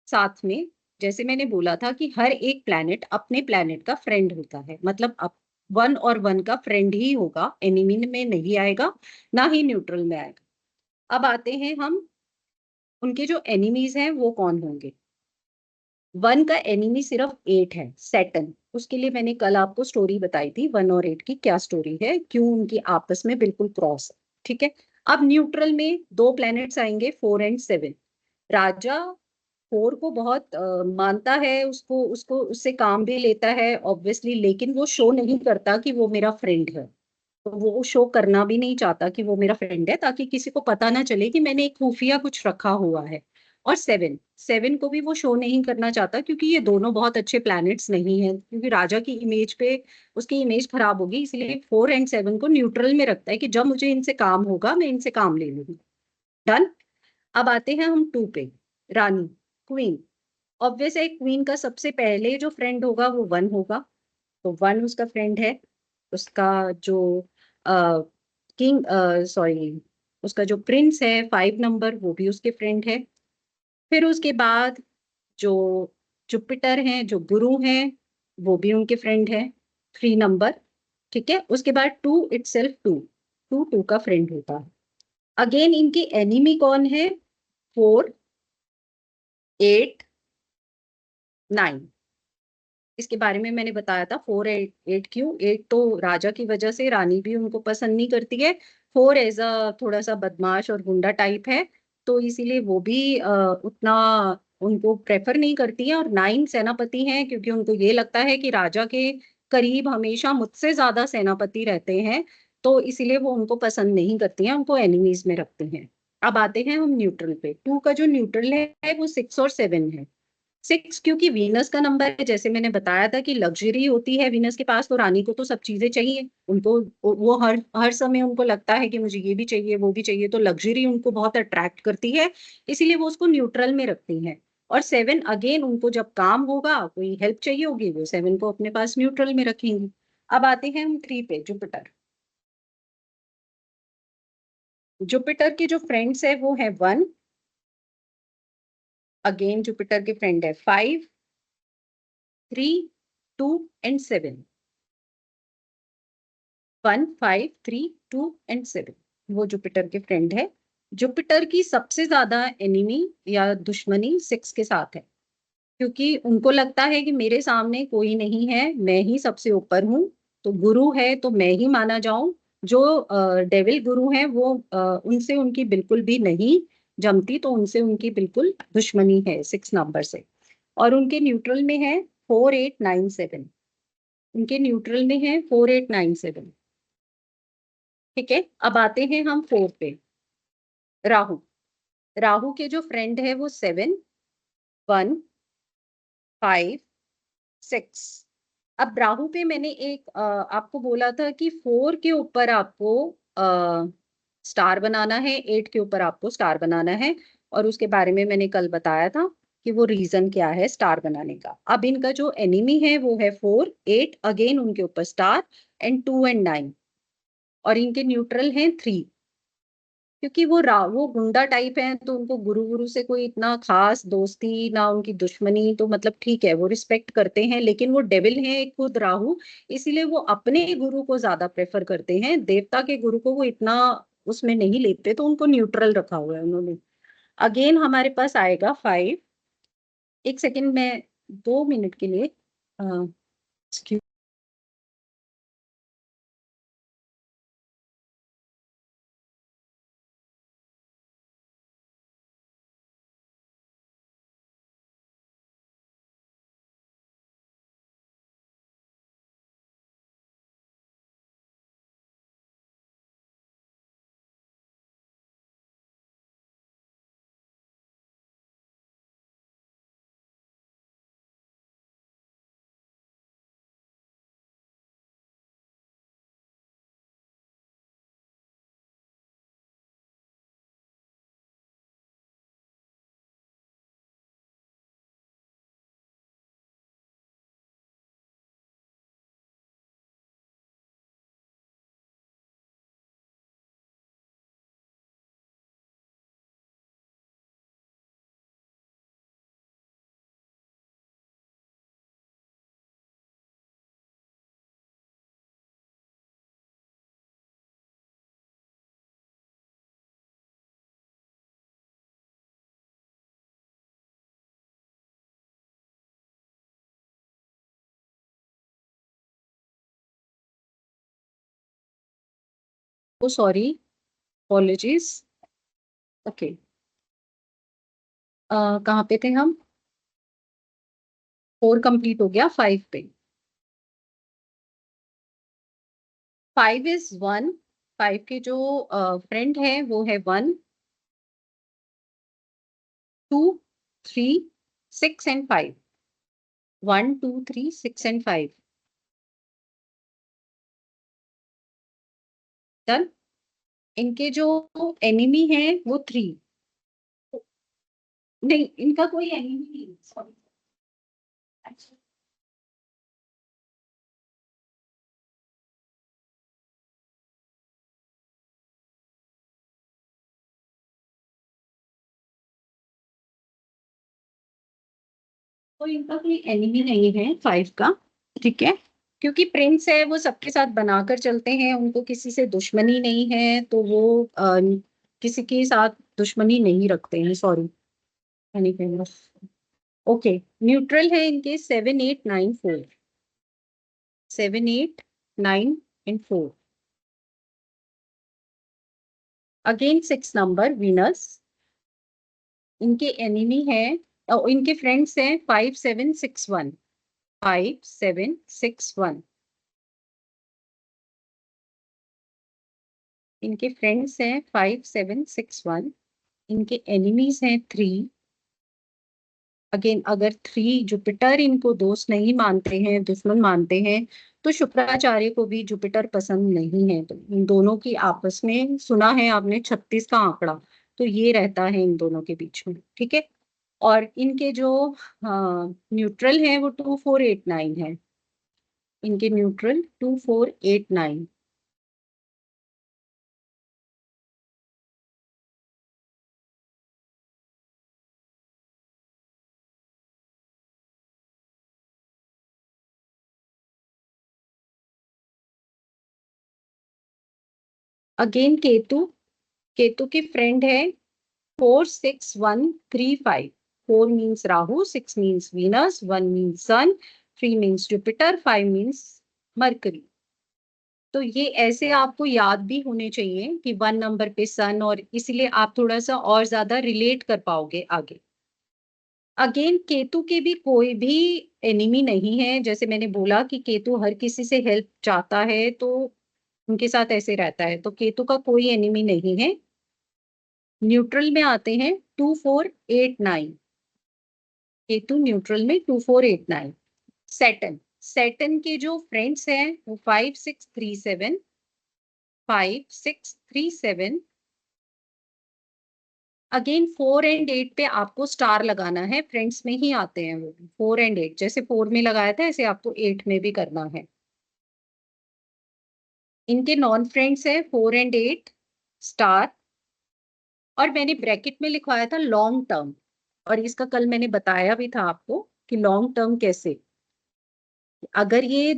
S1: साथ में, जैसे मैंने बोला था कि हर एक प्लैनेट अपने प्लैनेट का फ्रेंड होता है, मतलब अब 1 और 1 का फ्रेंड ही होगा, एनिमी में नहीं आएगा, ना ही न्यूट्रल में आएगा। अब आते हैं हम उनके जो एनिमीज हैं वो कौन होंगे। 1 का एनिमी सिर्फ 8 है, सैटर्न। उसके लिए मैंने कल आपको स्टोरी बताई थी 1 और 8 की क्या स्टोरी है, क्यों उनकी आपस में बिल्कुल क्रॉस है। ठीक है। अब न्यूट्रल में 2 प्लैनेट्स आएंगे 4 एंड 7। राजा 4 को बहुत मानता है, उसको उसको उससे काम भी लेता है ऑब्वियसली, लेकिन वो शो नहीं करता कि वो मेरा फ्रेंड है। तो वो शो करना भी नहीं चाहता कि वो मेरा फ्रेंड है, ताकि किसी को पता ना चले कि मैंने एक खुफिया कुछ रखा हुआ है। और 7 को भी वो शो नहीं करना चाहता, क्योंकि ये दोनों बहुत अच्छे प्लैनेट्स नहीं हैं, क्योंकि राजा की इमेज पे उसकी इमेज खराब होगी, इसलिए 4 एंड 7 को न्यूट्रल में रखता है कि जब मुझे इनसे काम होगा मैं इनसे काम ले लूंगी। डन। अब आते हैं हम 2 पे, रानी, क्वीन। ऑब्वियस है क्वीन का सबसे पहले जो फ्रेंड होगा वो 1 होगा। तो 1 उसका फ्रेंड है। उसका जो किंग सॉरी उसका जो प्रिंस है 5 नंबर, वो भी उसके फ्रेंड है। फिर उसके बाद जो जुपिटर हैं, जो गुरु हैं, वो भी उनके फ्रेंड है, 3 नंबर। ठीक है। उसके बाद 2 इटसेल्फ, 2 का फ्रेंड होता है। अगेन इनके एनिमी कौन है, 4, 8, 9। इसके बारे में मैंने बताया था। 4 8 क्यों, 8 तो राजा की वजह से, रानी भी उनको पसंद नहीं करती है। 4 एज अ थोड़ा सा बदमाश और गुंडा टाइप है, तो इसीलिए वो भी उतना उनको प्रेफर नहीं करती है। और 9 सेनापति हैं, क्योंकि उनको ये लगता है कि राजा के करीब हमेशा मुझसे ज्यादा सेनापति रहते हैं, तो इसीलिए वो उनको पसंद नहीं करती हैं, उनको एनिमीज में रखती हैं। अब आते हैं हम न्यूट्रल पे। 2 का जो न्यूट्रल है वो 6 और 7 है। 6 क्योंकि वीनस का नंबर है, जैसे मैंने बताया था कि लग्जरी होती है वीनस के पास, तो रानी को तो सब चीजें चाहिए उनको। वो हर हर समय उनको लगता है कि मुझे ये भी चाहिए वो भी चाहिए, तो लग्जरी उनको बहुत अट्रैक्ट करती है, इसीलिए वो उसको न्यूट्रल में रखती हैं। और 7 अगेन, उनको जब काम होगा, कोई हेल्प चाहिए होगी, वो 7 को अपने पास न्यूट्रल में रखेंगी। अब आते हैं हम 3 पे, जुपिटर। जुपिटर के जो फ्रेंड्स है वो है 1, अगेन जुपिटर के फ्रेंड है 5, 3, 2 एंड 7। 1 5 3 2 एंड 7, वो जुपिटर के फ्रेंड है। जुपिटर की सबसे ज्यादा एनिमी या दुश्मनी 6 के साथ है, क्योंकि उनको लगता है कि मेरे सामने कोई नहीं है, मैं ही सबसे ऊपर हूँ, तो गुरु है तो मैं ही माना जाऊं। जो डेविल गुरु हैं वो उनसे उनकी बिल्कुल भी नहीं जमती, तो उनसे उनकी बिल्कुल दुश्मनी है 6 नंबर से। और उनके न्यूट्रल में है 4 8 9 7। उनके न्यूट्रल में है 4 8 9 7। ठीक है, अब आते हैं हम 4 पे, राहु। राहु के जो फ्रेंड है वो 7 1 5 6। अब राहु पे मैंने एक आपको बोला था कि 4 के ऊपर आपको स्टार बनाना है, 8 के ऊपर आपको स्टार बनाना है, और उसके बारे में मैंने कल बताया था कि वो रीजन क्या है स्टार बनाने का। अब इनका जो एनिमी है वो है 4 8, अगेन उनके ऊपर स्टार, एंड 2 एंड 9। और इनके न्यूट्रल हैं 3, क्योंकि वो गुंडा टाइप हैं, तो उनको गुरु गुरु से कोई इतना खास दोस्ती ना उनकी दुश्मनी, तो मतलब ठीक है वो रिस्पेक्ट करते हैं, लेकिन वो डेविल हैं खुद राहु, इसीलिए वो अपने गुरु को ज्यादा प्रेफर करते हैं, देवता के गुरु को वो इतना उसमें नहीं लेते, तो उनको न्यूट्रल रखा हुआ है उन्होंने। अगेन हमारे पास आएगा 5। एक सेकेंड, मैं 2 मिनट के लिए excuse- ओ सॉरी, अपॉलॉजीज। ओके, कहाँ पे थे हम? 4 कंप्लीट हो गया, 5 पे। 5 इज 1। 5 के जो फ्रेंड है वो है 1 2 3 6 एंड 5। 1 2 3 6 एंड 5। डन। इनके जो एनिमी है वो 3। नहीं, इनका कोई एनिमी नहीं, सॉरी। अच्छा, तो इनका कोई एनिमी नहीं है 5 का। ठीक है, क्योंकि प्रिंस है वो सबके साथ बनाकर चलते हैं, उनको किसी से दुश्मनी नहीं है, तो वो किसी के साथ दुश्मनी नहीं रखते हैं। सॉरी, नहीं कहूँगा। ओके, न्यूट्रल है इनके 7, 8, 9, 4, 7, 8, 9 and 4। अगेन 6 नंबर वीनस, इनके एनिमी है, इनके फ्रेंड्स हैं 5, 7, 6, 1, 5, 7, 6, 1। इनके फ्रेंड्स हैं 5, 7, 6, 1। इनके एनिमीज हैं 3। अगेन अगर 3 जुपिटर इनको दोस्त नहीं मानते हैं, दुश्मन मानते हैं, तो शुक्राचार्य को भी जुपिटर पसंद नहीं है। तो इन दोनों की आपस में, सुना है आपने 36 का आंकड़ा, तो ये रहता है इन दोनों के बीच में, ठीक है। और इनके जो न्यूट्रल है वो 2, 4, 8, 9 है। इनके न्यूट्रल 2, 4, 8, 9। अगेन केतु, केतु की फ्रेंड है 4, 6, 1, 3, 5। 4 means Rahu, 6 means Venus, 1 means sun, 3 means Jupiter, 5 means Mercury. तो ये ऐसे आपको याद भी होने चाहिए कि 1 नंबर पे सन, और इसीलिए आप थोड़ा सा और ज्यादा रिलेट कर पाओगे आगे। अगेन केतु के भी कोई भी एनिमी नहीं है। जैसे मैंने बोला कि केतु हर किसी से हेल्प चाहता है, तो उनके साथ ऐसे रहता है, तो केतु का कोई एनिमी नहीं है। न्यूट्रल में आते हैं 2, 4, 8, 9। केतु न्यूट्रल में 2, 4, 8, 9। सैटर्न, सैटर्न के जो फ्रेंड्स हैं वो 5, 6, 3, 7, 5, 6, 3, 7। अगेन 4 और 8 पे आपको स्टार लगाना है, फ्रेंड्स में ही आते हैं वो। 4 और 8 जैसे 4 में लगाया था, ऐसे आपको 8 में भी करना है। इनके नॉन फ्रेंड्स है 4 और 8, स्टार। और मैंने ब्रैकेट में लिखवाया था लॉन्ग टर्म, और इसका कल मैंने बताया भी था आपको कि लॉन्ग टर्म कैसे, अगर ये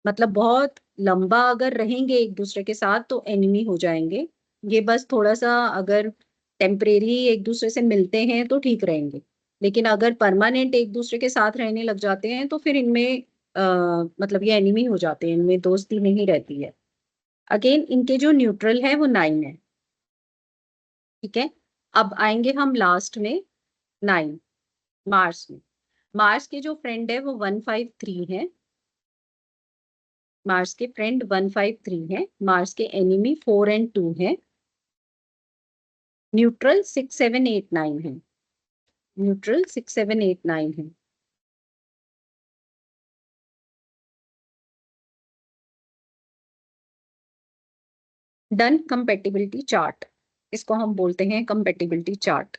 S1: मतलब बहुत लंबा अगर रहेंगे एक दूसरे के साथ तो एनिमी हो जाएंगे। ये बस थोड़ा सा अगर टेम्परेरी एक दूसरे से मिलते हैं तो ठीक रहेंगे, लेकिन अगर परमानेंट एक दूसरे के साथ रहने लग जाते हैं तो फिर इनमें मतलब ये एनिमी हो जाते हैं, इनमें दोस्ती नहीं रहती है। अगेन इनके जो न्यूट्रल है वो 9 है, ठीक है। अब आएंगे हम लास्ट में 9, मार्स में। मार्स के जो फ्रेंड है वो 1, 5, 3 है। मार्स के फ्रेंड 1, 5, 3 है। मार्स के एनिमी 4 और 2 है। न्यूट्रल 6, 7, 8, 9 है। न्यूट्रल 6, 7, 8, 9 है। डन कंपेटिबिलिटी चार्ट, इसको हम बोलते हैं कंपेटिबिलिटी चार्ट।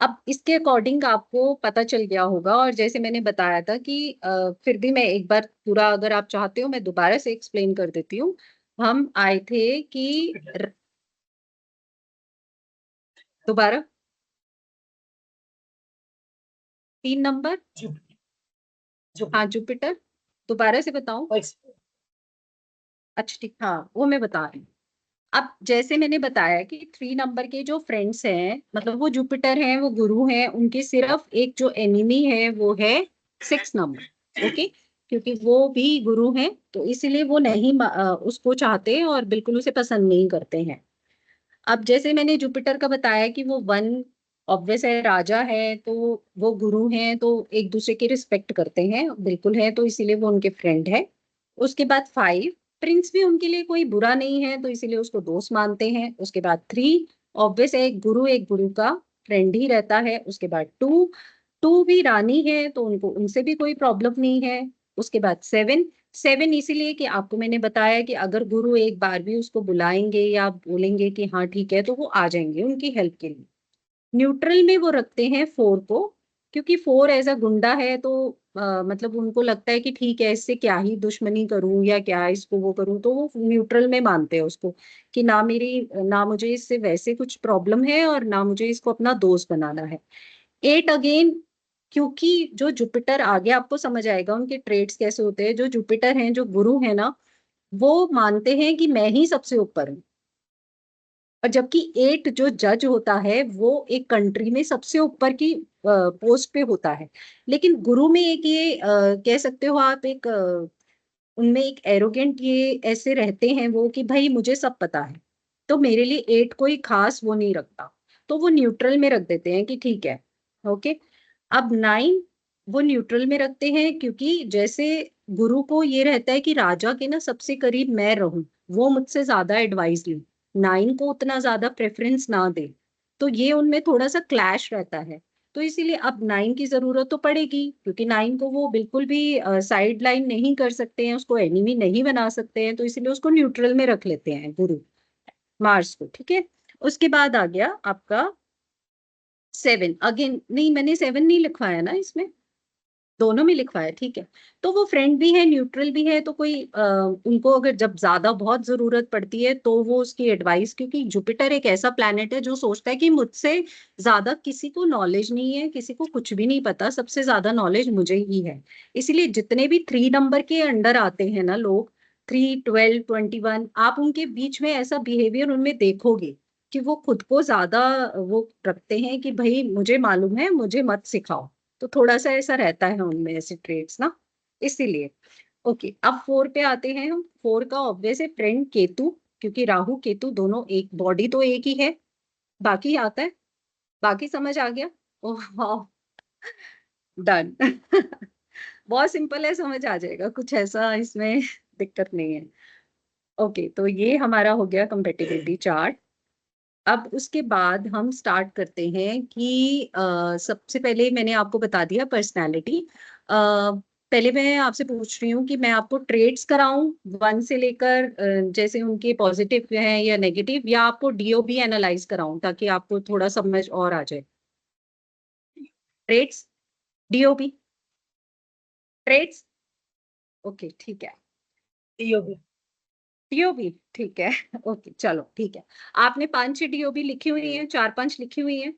S1: अब इसके अकॉर्डिंग आपको पता चल गया होगा, और जैसे मैंने बताया था कि फिर भी मैं एक बार पूरा, अगर आप चाहते हो मैं दोबारा से एक्सप्लेन कर देती हूँ। हम आए थे कि दोबारा 3 नंबर, हाँ जुपिटर, दोबारा से बताऊं? अच्छा ठीक, हाँ वो मैं बता रही हूँ। अब जैसे मैंने बताया कि 3 नंबर के जो फ्रेंड्स हैं, मतलब वो जुपिटर हैं, वो गुरु हैं, उनके सिर्फ एक जो एनिमी है वो है 6 नंबर, ओके। क्योंकि वो भी गुरु हैं तो इसीलिए वो नहीं उसको चाहते और बिल्कुल उसे पसंद नहीं करते हैं। अब जैसे मैंने जुपिटर का बताया कि वो 1 ऑब्वियस है, राजा है, तो वो गुरु हैं तो एक दूसरे की रिस्पेक्ट करते हैं, बिल्कुल है, तो इसीलिए वो उनके फ्रेंड है। उसके बाद 5, प्रिंस भी उनके लिए कोई बुरा नहीं है तो इसीलिए उसको दोस्त मानते हैं। उसके बाद 3, ऑब्वियस है, एक गुरु का फ्रेंड ही रहता है। उसके बाद 2, 2 भी रानी है तो उनको, उनसे भी कोई प्रॉब्लम नहीं है। उसके बाद 7, 7 इसीलिए कि आपको मैंने बताया कि अगर गुरु एक बार भी उसको बुलाएंगे या बोलेंगे कि हाँ ठीक है, तो वो आ जाएंगे उनकी हेल्प के लिए। न्यूट्रल में वो रखते हैं 4 को, क्योंकि 4 एज अ गुंडा है तो मतलब उनको लगता है कि ठीक है, इससे क्या ही दुश्मनी करूं या क्या इसको वो करूं, तो वो न्यूट्रल में मानते हैं उसको कि ना मेरी, ना मुझे इससे वैसे कुछ प्रॉब्लम है और ना मुझे इसको अपना दोस्त बनाना है। 8 अगेन, क्योंकि जो जुपिटर, आगे आपको समझ आएगा उनके ट्रेड्स कैसे होते हैं, जो जुपिटर हैं, जो गुरु है ना, वो मानते हैं कि मैं ही सबसे ऊपर हूँ। और जबकि 8 जो जज होता है वो एक कंट्री में सबसे ऊपर की पोस्ट पे होता है। लेकिन गुरु में एक ये कह सकते हो आप, एक उनमें एक एरोगेंट ये ऐसे रहते हैं वो कि भाई मुझे सब पता है, तो मेरे लिए 8 कोई खास वो नहीं रखता, तो वो न्यूट्रल में रख देते हैं कि ठीक है। ओके। अब 9 वो न्यूट्रल में रखते हैं क्योंकि जैसे गुरु को ये रहता है कि राजा के ना सबसे करीब मैं रहूं, वो मुझसे ज्यादा एडवाइस लूं, 9 को उतना ज्यादा प्रेफरेंस ना दे। तो ये उनमें थोड़ा सा क्लैश रहता है। तो इसीलिए अब 9 की जरूरत तो पड़ेगी, क्योंकि 9 को वो बिल्कुल भी साइड लाइन नहीं कर सकते हैं, उसको एनिमी नहीं बना सकते हैं, तो इसीलिए उसको न्यूट्रल में रख लेते हैं गुरु, मार्स को। ठीक है। उसके बाद आ गया आपका 7। अगेन नहीं, मैंने 7 नहीं लिखवाया ना इसमें, दोनों में लिखवाया। ठीक है। तो वो फ्रेंड भी है, न्यूट्रल भी है, तो कोई उनको अगर जब ज्यादा बहुत जरूरत पड़ती है तो वो उसकी एडवाइस, क्योंकि जुपिटर एक ऐसा प्लैनेट है जो सोचता है कि मुझसे ज्यादा किसी को नॉलेज नहीं है, किसी को कुछ भी नहीं पता, सबसे ज्यादा नॉलेज मुझे ही है। इसलिए जितने भी 3 नंबर के अंडर आते हैं ना लोग, 3, 12, 21, आप उनके बीच में ऐसा बिहेवियर उनमें देखोगे कि वो खुद को ज्यादा वो रखते हैं कि भाई मुझे मालूम है, मुझे मत सिखाओ। तो थोड़ा सा ऐसा रहता है उनमें ऐसे ट्रेड्स ना, इसीलिए। ओके, अब 4 पे आते हैं हम। 4 का ऑब्वियस है फ्रेंड केतु, क्योंकि राहु केतु दोनों एक, बॉडी तो एक ही है। बाकी आता है, बाकी समझ आ गया। ओह, डन। बहुत सिंपल है, समझ आ जाएगा, कुछ ऐसा इसमें दिक्कत नहीं है। ओके, तो ये हमारा हो गया कंपेटिबिलिटी चार्ट। अब उसके बाद हम स्टार्ट करते हैं कि सबसे पहले मैंने आपको बता दिया पर्सनालिटी। पहले मैं आपसे पूछ रही हूँ कि मैं आपको ट्रेड्स कराऊं 1 से लेकर, जैसे उनके पॉजिटिव हैं या नेगेटिव, या आपको डीओबी एनालाइज कराऊं ताकि आपको थोड़ा समझ और आ जाए। Trades, DOB, trades. ओके ठीक है।
S2: डीओबी।
S1: डीओबी ठीक है। ओके चलो ठीक है। आपने 5-6 डीओबी लिखी हुई है, 4-5 लिखी हुई है।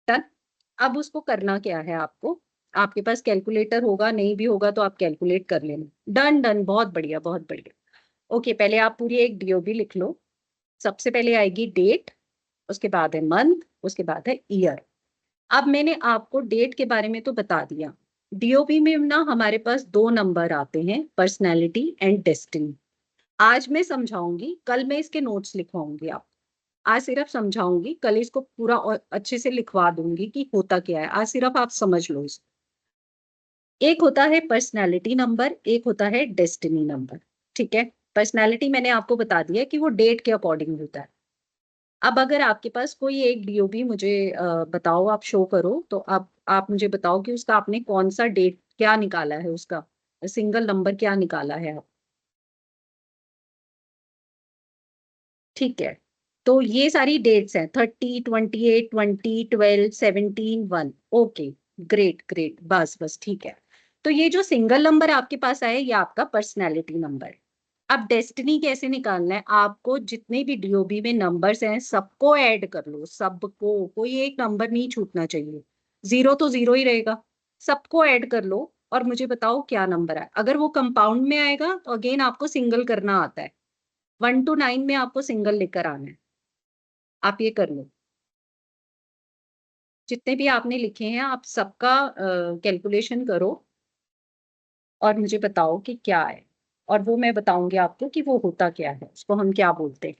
S1: डन। अब उसको करना क्या है आपको, आपके पास कैलकुलेटर होगा, नहीं भी होगा तो आप कैलकुलेट कर लेना। डन डन, बहुत बढ़िया बहुत बढ़िया। ओके, पहले आप पूरी एक डीओबी लिख लो। सबसे पहले आएगी डेट, उसके बाद है मंथ, उसके बाद है ईयर। अब मैंने आपको डेट के बारे में तो बता दिया। डीओबी में ना हमारे पास 2 नंबर आते हैं, पर्सनैलिटी एंड डेस्टिनी। आज मैं समझाऊंगी, कल मैं इसके नोट्स लिखवाऊंगी आप। आज सिर्फ समझाऊंगी, कल इसको पूरा और अच्छे से लिखवा दूंगी कि होता क्या है। आज सिर्फ आप समझ लो इसको। एक होता है पर्सनालिटी नंबर, एक होता है डेस्टिनी नंबर। ठीक है। पर्सनालिटी मैंने आपको बता दिया कि वो डेट के अकॉर्डिंग होता है। अब अगर आपके पास कोई एक डीओबी मुझे बताओ, आप शो करो, तो आप मुझे बताओ कि उसका आपने कौन सा डेट क्या निकाला है, उसका सिंगल नंबर क्या निकाला है आप। ठीक है। तो ये सारी डेट्स हैं, 30, 28, 20, 12, 17, 1। ओके, ग्रेट ग्रेट, बस बस ठीक है। तो ये जो सिंगल नंबर आपके पास आया, ये आपका पर्सनैलिटी नंबर है। अब डेस्टिनी कैसे निकालना है आपको, जितने भी डीओबी में नंबर्स हैं सबको ऐड कर लो, सबको, कोई एक नंबर नहीं छूटना चाहिए। जीरो तो जीरो ही रहेगा। सबको ऐड कर लो और मुझे बताओ क्या नंबर है। अगर वो कंपाउंड में आएगा तो अगेन आपको सिंगल करना आता है। 1 to 9 में आपको सिंगल लेकर आना है। आप ये कर लो। जितने भी आपने लिखे हैं आप सबका कैलकुलेशन करो और मुझे बताओ कि क्या है। और वो मैं बताऊंगी आपको कि वो होता क्या है, उसको हम क्या बोलते हैं।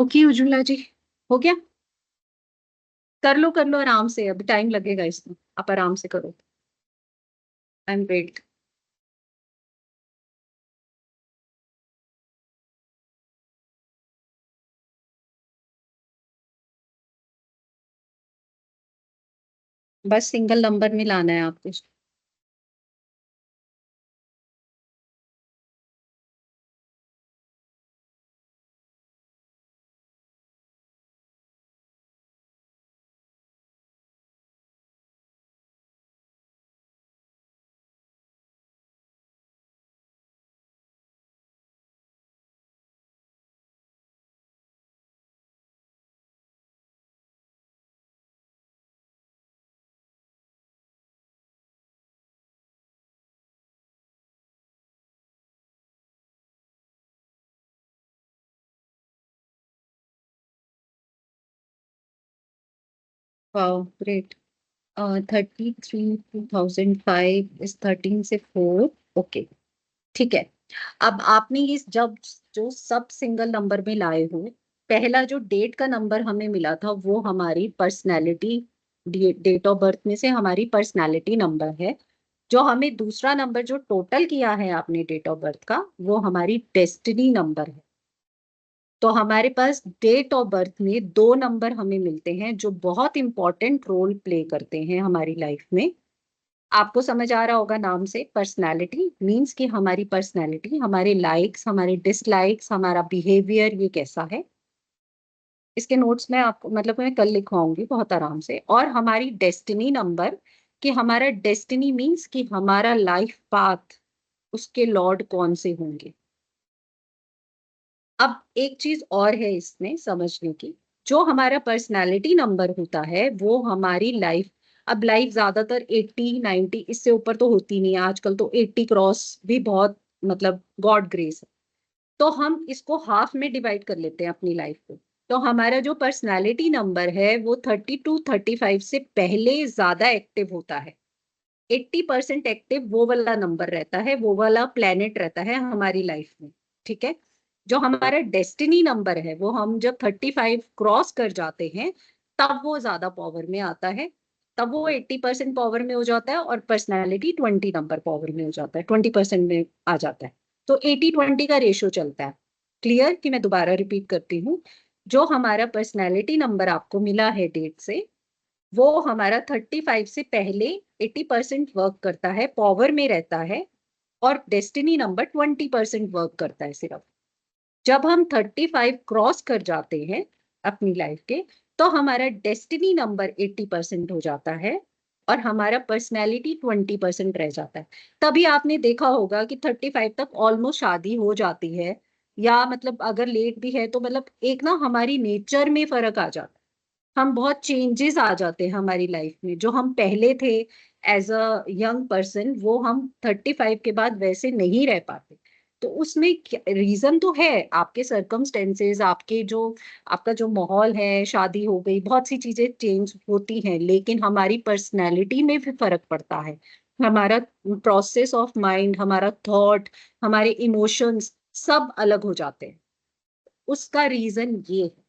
S1: ओके उज्ज्वला जी, हो गया। कर लो आराम से, अभी टाइम लगेगा इसमें, आप आराम से करो। I am wait. बस सिंगल नंबर में लाना है आपको। Wow great. 33 2005 इस 13 से 4। ओके, ठीक है। अब आपने ये जब जो सब सिंगल नंबर में लाए हो, पहला जो डेट का नंबर हमें मिला था वो हमारी पर्सनैलिटी, डेट ऑफ बर्थ में से हमारी पर्सनैलिटी नंबर है। जो हमें दूसरा नंबर जो टोटल किया है आपने डेट ऑफ बर्थ का, वो हमारी डेस्टिनी नंबर है। तो हमारे पास डेट ऑफ बर्थ में दो नंबर हमें मिलते हैं जो बहुत इंपॉर्टेंट रोल प्ले करते हैं हमारी लाइफ में। आपको समझ आ रहा होगा नाम से, पर्सनालिटी मींस कि हमारी पर्सनालिटी, हमारे लाइक्स, हमारे डिसलाइक्स, हमारा बिहेवियर ये कैसा है। इसके नोट्स में आपको मतलब मैं कल लिखवाऊंगी बहुत आराम से। और हमारी डेस्टिनी नंबर, कि हमारा डेस्टिनी मींस कि हमारा लाइफ पाथ, उसके लॉर्ड कौन से होंगे। अब एक चीज और है इसमें समझने की, जो हमारा पर्सनालिटी नंबर होता है वो हमारी लाइफ, अब लाइफ ज्यादातर 80 90 इससे ऊपर तो होती नहीं है, आजकल तो 80 क्रॉस भी बहुत, मतलब गॉड ग्रेस है। तो हम इसको हाफ में डिवाइड कर लेते हैं अपनी लाइफ को। तो हमारा जो पर्सनालिटी नंबर है वो 32 35 से पहले ज्यादा एक्टिव होता है। 80% एक्टिव वो वाला नंबर रहता है, वो वाला प्लेनेट रहता है हमारी लाइफ में। ठीक है। जो हमारा डेस्टिनी नंबर है वो हम जब 35 क्रॉस कर जाते हैं तब वो ज्यादा पावर में आता है। तब वो 80% पावर में हो जाता है और पर्सनैलिटी 20 नंबर पावर में हो जाता है, 20% में आ जाता है। तो 80 20 का रेशियो चलता है। क्लियर, कि मैं दोबारा रिपीट करती हूँ। जो हमारा पर्सनैलिटी नंबर आपको मिला है डेट से, वो हमारा 35 से पहले 80% वर्क करता है, पावर में रहता है। और डेस्टिनी नंबर 20% वर्क करता है सिर्फ। जब हम 35 क्रॉस कर जाते हैं अपनी लाइफ के, तो हमारा डेस्टिनी नंबर 80% हो जाता है और हमारा पर्सनैलिटी 20% रह जाता है। तभी आपने देखा होगा कि 35 तक ऑलमोस्ट शादी हो जाती है, या मतलब अगर लेट भी है तो मतलब एक ना हमारी नेचर में फर्क आ जाता है। हम बहुत चेंजेस आ जाते हैं हमारी लाइफ में, जो हम पहले थे एज अ यंग पर्सन वो हम 35 के बाद वैसे नहीं रह पाते। तो उसमें रीजन तो है, आपके सर्कमस्टेंसेस, आपके जो, आपका जो माहौल है, शादी हो गई, बहुत सी चीजें चेंज होती हैं, लेकिन हमारी पर्सनैलिटी में भी फर्क पड़ता है। हमारा प्रोसेस ऑफ माइंड, हमारा थॉट, हमारे इमोशंस सब अलग हो जाते हैं। उसका रीजन ये है।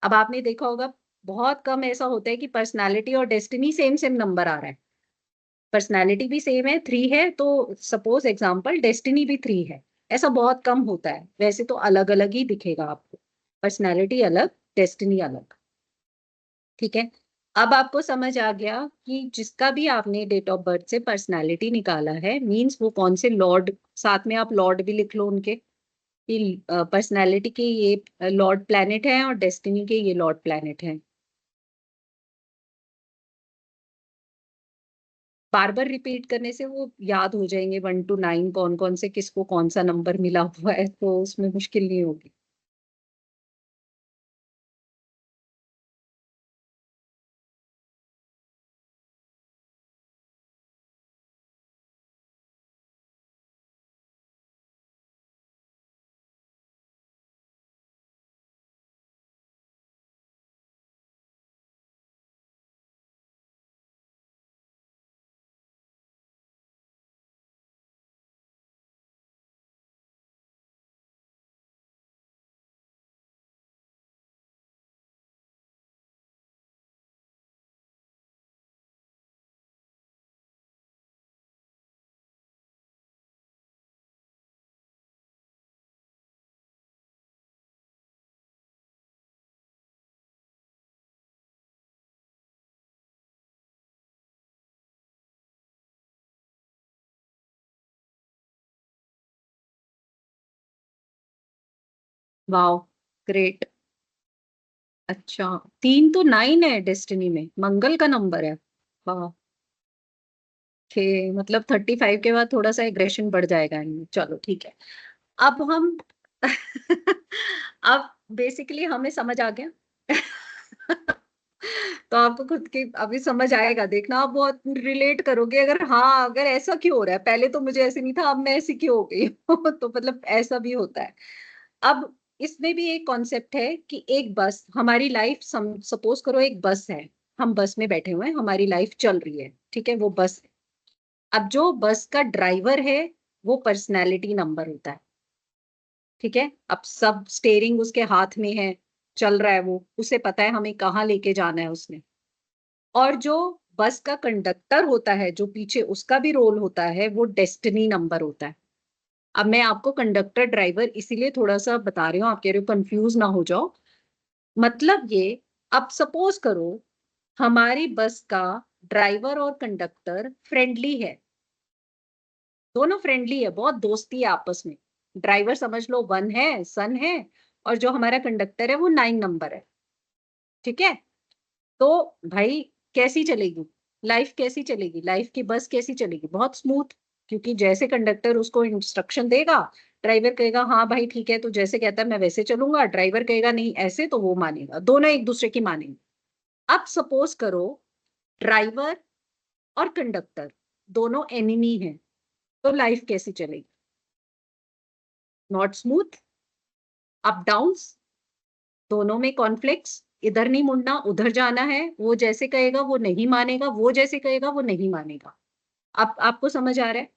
S1: अब आपने देखा होगा बहुत कम ऐसा होता है कि पर्सनालिटी और डेस्टिनी सेम सेम नंबर आ रहा है। पर्सनालिटी भी सेम है, 3 है, तो सपोज एग्जांपल डेस्टिनी भी 3 है। ऐसा बहुत कम होता है, वैसे तो अलग अलग ही दिखेगा आपको, पर्सनालिटी अलग, डेस्टिनी अलग। ठीक है। अब आपको समझ आ गया कि जिसका भी आपने डेट ऑफ बर्थ से पर्सनालिटी निकाला है मींस वो कौन से लॉर्ड, साथ में आप लॉर्ड भी लिख लो उनके, कि पर्सनालिटी के ये लॉर्ड प्लैनेट हैं और डेस्टिनी के ये लॉर्ड प्लैनेट हैं। बार बार रिपीट करने से वो याद हो जाएंगे 1 to 9 कौन कौन से किसको कौन सा नंबर मिला हुआ है, तो उसमें मुश्किल नहीं होगी। Wow, great. अच्छा, 3 तो 9 है डेस्टिनी में, मंगल का नंबर है। वाह। मतलब 35 के बाद थोड़ा सा एग्रेशन बढ़ जाएगा इनमें, चलो ठीक है। अब हम अब बेसिकली हमें समझ आ गया। तो आपको खुद की अभी समझ आएगा, देखना आप बहुत रिलेट करोगे, अगर हाँ अगर ऐसा क्यों हो रहा है, पहले तो मुझे ऐसे नहीं था, अब मैं ऐसी क्यों हो गई हूँ। तो मतलब ऐसा भी होता है। अब इसमें भी एक कॉन्सेप्ट है कि एक बस, हमारी लाइफ सपोज करो एक बस है, हम बस में बैठे हुए हैं, हमारी लाइफ चल रही है, ठीक है, वो बस है। अब जो बस का ड्राइवर है वो पर्सनैलिटी नंबर होता है, ठीक है। अब सब स्टेयरिंग उसके हाथ में है, चल रहा है वो, उसे पता है हमें कहाँ लेके जाना है उसने। और जो बस का कंडक्टर होता है, जो पीछे उसका भी रोल होता है, वो डेस्टिनी नंबर होता है। अब मैं आपको कंडक्टर ड्राइवर इसीलिए थोड़ा सा बता रही हूँ, आप कह रहे हो कंफ्यूज ना हो जाओ। मतलब ये, अब सपोज करो हमारी बस का ड्राइवर और कंडक्टर फ्रेंडली है, दोनों फ्रेंडली है, बहुत दोस्ती है आपस में। ड्राइवर समझ लो 1 है, सन है, और जो हमारा कंडक्टर है वो 9 नंबर है, ठीक है। तो भाई कैसी चलेगी लाइफ, कैसी चलेगी लाइफ की बस, कैसी चलेगी, बहुत स्मूथ। क्योंकि जैसे कंडक्टर उसको इंस्ट्रक्शन देगा, ड्राइवर कहेगा हाँ भाई ठीक है, तो जैसे कहता है मैं वैसे चलूंगा, ड्राइवर कहेगा नहीं ऐसे, तो वो मानेगा, दोनों एक दूसरे की मानेंगे। अब सपोज करो ड्राइवर और कंडक्टर दोनों एनिमी हैं, तो लाइफ कैसी चलेगी? नॉट स्मूथ, अप डाउन्स, दोनों में कॉन्फ्लिक्ट्स, इधर नहीं मुड़ना उधर जाना है, वो जैसे कहेगा वो नहीं मानेगा, वो जैसे कहेगा वो नहीं मानेगा। अब आपको समझ आ रहा है?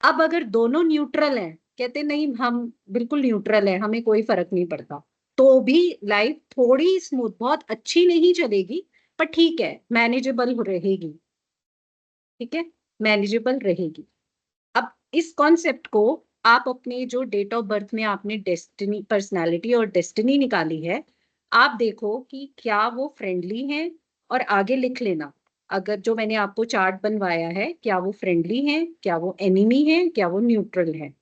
S1: अब अगर दोनों न्यूट्रल हैं, कहते नहीं हम बिल्कुल न्यूट्रल है, हमें कोई फर्क नहीं पड़ता, तो भी लाइफ थोड़ी स्मूथ, बहुत अच्छी नहीं चलेगी, पर ठीक है, मैनेजेबल रहेगी, ठीक है, मैनेजेबल रहेगी। अब इस कॉन्सेप्ट को आप अपने जो डेट ऑफ बर्थ में आपने डेस्टिनी, पर्सनालिटी और डेस्टिनी निकाली है, आप देखो कि क्या वो फ्रेंडली हैं, और आगे लिख लेना, अगर जो मैंने आपको चार्ट बनवाया है, क्या वो फ्रेंडली हैं, क्या वो एनिमी हैं, क्या वो न्यूट्रल हैं।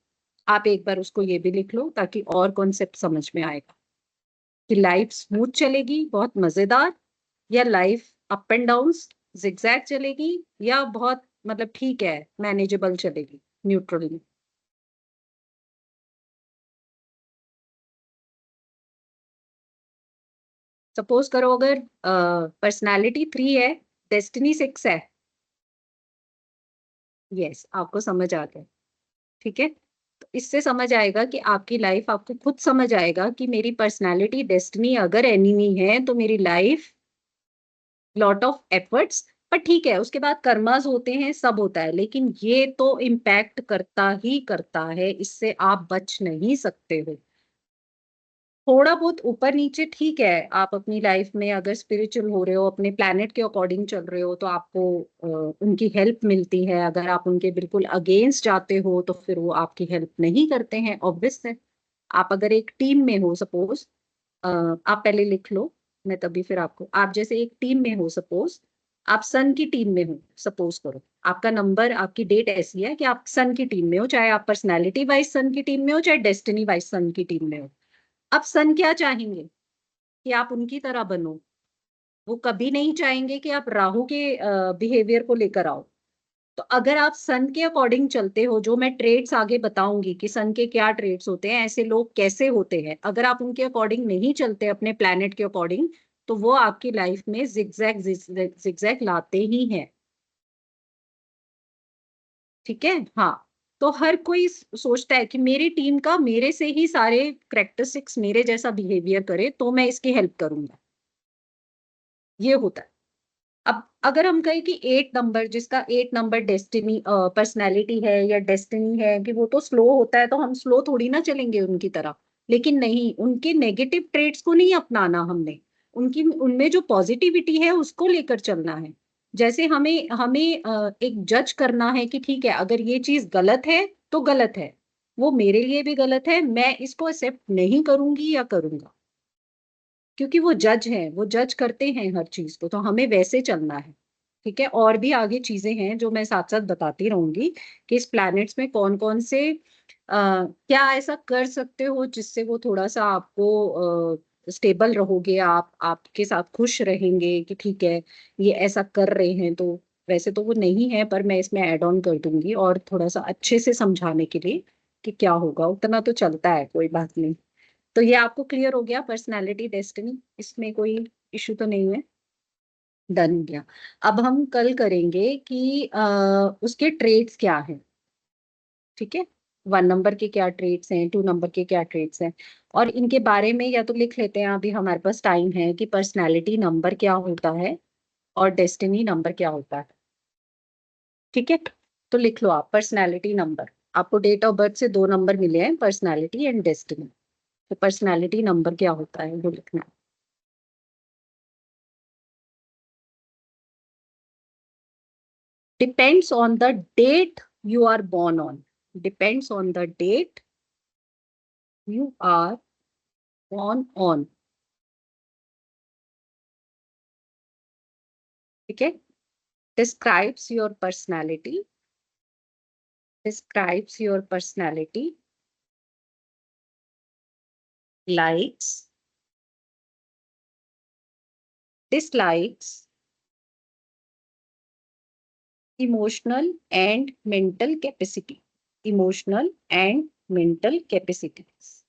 S1: आप एक बार उसको ये भी लिख लो, ताकि और कॉन्सेप्ट समझ में आएगा कि लाइफ स्मूथ चलेगी बहुत मजेदार, या life up and down zigzag चलेगी, या बहुत मतलब ठीक है मैनेजेबल चलेगी, न्यूट्रल में। सपोज करो अगर पर्सनालिटी 3 है, डेस्टिनी 6 है, यस आपको समझ आ गया, ठीक है। तो इससे समझ आएगा कि आपकी लाइफ, आपको खुद समझ आएगा कि मेरी पर्सनालिटी डेस्टिनी अगर एनिमी है तो मेरी लाइफ लॉट ऑफ एफर्ट्स, पर ठीक है उसके बाद कर्मास होते हैं, सब होता है, लेकिन ये तो इम्पैक्ट करता ही करता है, इससे आप बच नहीं सकते हो। थोड़ा बहुत ऊपर नीचे ठीक है, आप अपनी लाइफ में अगर स्पिरिचुअल हो रहे हो, अपने प्लैनेट के अकॉर्डिंग चल रहे हो, तो आपको उनकी हेल्प मिलती है, अगर आप उनके बिल्कुल अगेंस्ट जाते हो तो फिर वो आपकी हेल्प नहीं करते हैं, ऑब्वियस है। आप अगर एक टीम में हो सपोज, आप पहले लिख लो, मैं तभी फिर आपको, आप जैसे एक टीम में हो सपोज, आप सन की टीम में हो सपोज करो, आपका नंबर, आपकी डेट ऐसी है कि आप सन की टीम में हो, चाहे आप पर्सनैलिटी वाइज सन की टीम में हो, चाहे डेस्टिनी वाइज सन की टीम में हो। अब सन क्या चाहेंगे कि आप उनकी तरह बनो, वो कभी नहीं चाहेंगे कि आप राहु के बिहेवियर को लेकर आओ। तो अगर आप सन के अकॉर्डिंग चलते हो, जो मैं ट्रेड्स आगे बताऊंगी कि सन के क्या ट्रेड्स होते हैं, ऐसे लोग कैसे होते हैं, अगर आप उनके अकॉर्डिंग नहीं चलते, अपने प्लैनेट के अकॉर्डिंग, तो वो आपकी लाइफ में जिगजैग जिगजैग लाते ही हैं, ठीक है। हाँ, तो हर कोई सोचता है कि मेरी टीम का मेरे से ही सारे करेक्टरिस्टिक्स मेरे जैसा बिहेवियर करे तो मैं इसकी हेल्प करूंगा, ये होता है। अब अगर हम कहें कि 8 नंबर, जिसका 8 नंबर डेस्टिनी पर्सनैलिटी है या डेस्टिनी है, कि वो तो स्लो होता है, तो हम स्लो थोड़ी ना चलेंगे उनकी तरह। लेकिन नहीं, उनके नेगेटिव ट्रेट्स को नहीं अपनाना हमने, उनकी उनमें जो पॉजिटिविटी है उसको लेकर चलना है। जैसे हमें हमें एक जज करना है कि ठीक है, अगर ये चीज गलत है तो गलत है, वो मेरे लिए भी गलत है, मैं इसको एक्सेप्ट नहीं करूंगी या करूंगा, क्योंकि वो जज हैं, वो जज करते हैं हर चीज को, तो हमें वैसे चलना है, ठीक है। और भी आगे चीजें हैं जो मैं साथ साथ बताती रहूंगी कि इस प्लैनेट्स में कौन कौन से क्या ऐसा कर सकते हो जिससे वो थोड़ा सा आपको स्टेबल रहोगे, आप आपके साथ खुश रहेंगे कि ठीक है ये ऐसा कर रहे हैं, तो वैसे तो वो नहीं है पर मैं इसमें ऐड ऑन कर दूंगी और थोड़ा सा अच्छे से समझाने के लिए कि क्या होगा, उतना तो चलता है, कोई बात नहीं। तो ये आपको क्लियर हो गया, पर्सनालिटी डेस्टिनी, इसमें कोई इशू तो नहीं है? डन हो गया। अब हम कल करेंगे कि उसके ट्रेड्स क्या हैं, ठीक है? 1 नंबर के क्या ट्रेड्स हैं, 2 नंबर के क्या ट्रेड्स हैं, और इनके बारे में या तो लिख लेते हैं, अभी हमारे पास टाइम है, कि पर्सनालिटी नंबर क्या होता है और डेस्टिनी नंबर क्या होता है। ठीक है, तो लिख लो आप पर्सनालिटी नंबर। आपको डेट ऑफ बर्थ से 2 नंबर मिले हैं, पर्सनालिटी एंड डेस्टिनी। तो पर्सनालिटी नंबर क्या होता है वो लिखना है। Depends on the date you are born on, depends on the date you are born on। ठीक है, describes your personality, describes your personality, likes, dislikes, emotional and mental capacity, emotional and mental capacities.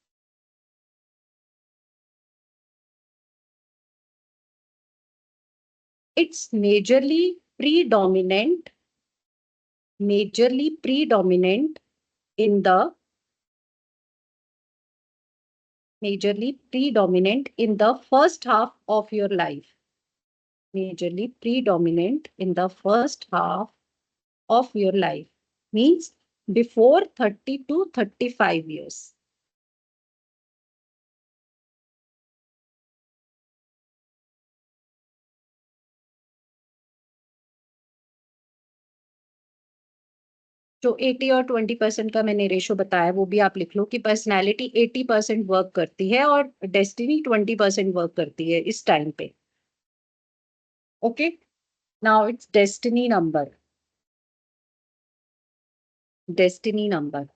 S1: It's majorly predominant in the majorly predominant in the first half of your life, majorly predominant in the first half of your life, means before 30 to 35 years. जो 80 और 20% का मैंने ratio बताया वो भी आप लिख लो, कि पर्सनैलिटी 80% वर्क करती है और डेस्टिनी 20% वर्क करती है इस टाइम पे। Okay, now it's destiny number, destiny number.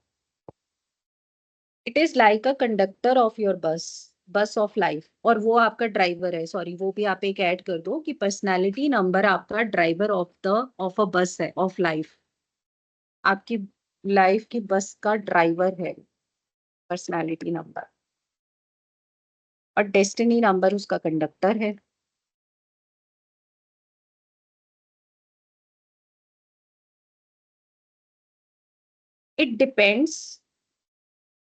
S1: It is like a conductor of your बस, बस ऑफ लाइफ, और वो आपका ड्राइवर है, सॉरी वो भी आप एक ऐड कर दो कि पर्सनैलिटी नंबर आपका ड्राइवर ऑफ अ बस है, ऑफ लाइफ, आपकी लाइफ की बस का ड्राइवर है पर्सनैलिटी नंबर, और डेस्टिनी नंबर उसका कंडक्टर है। इट डिपेंड्स,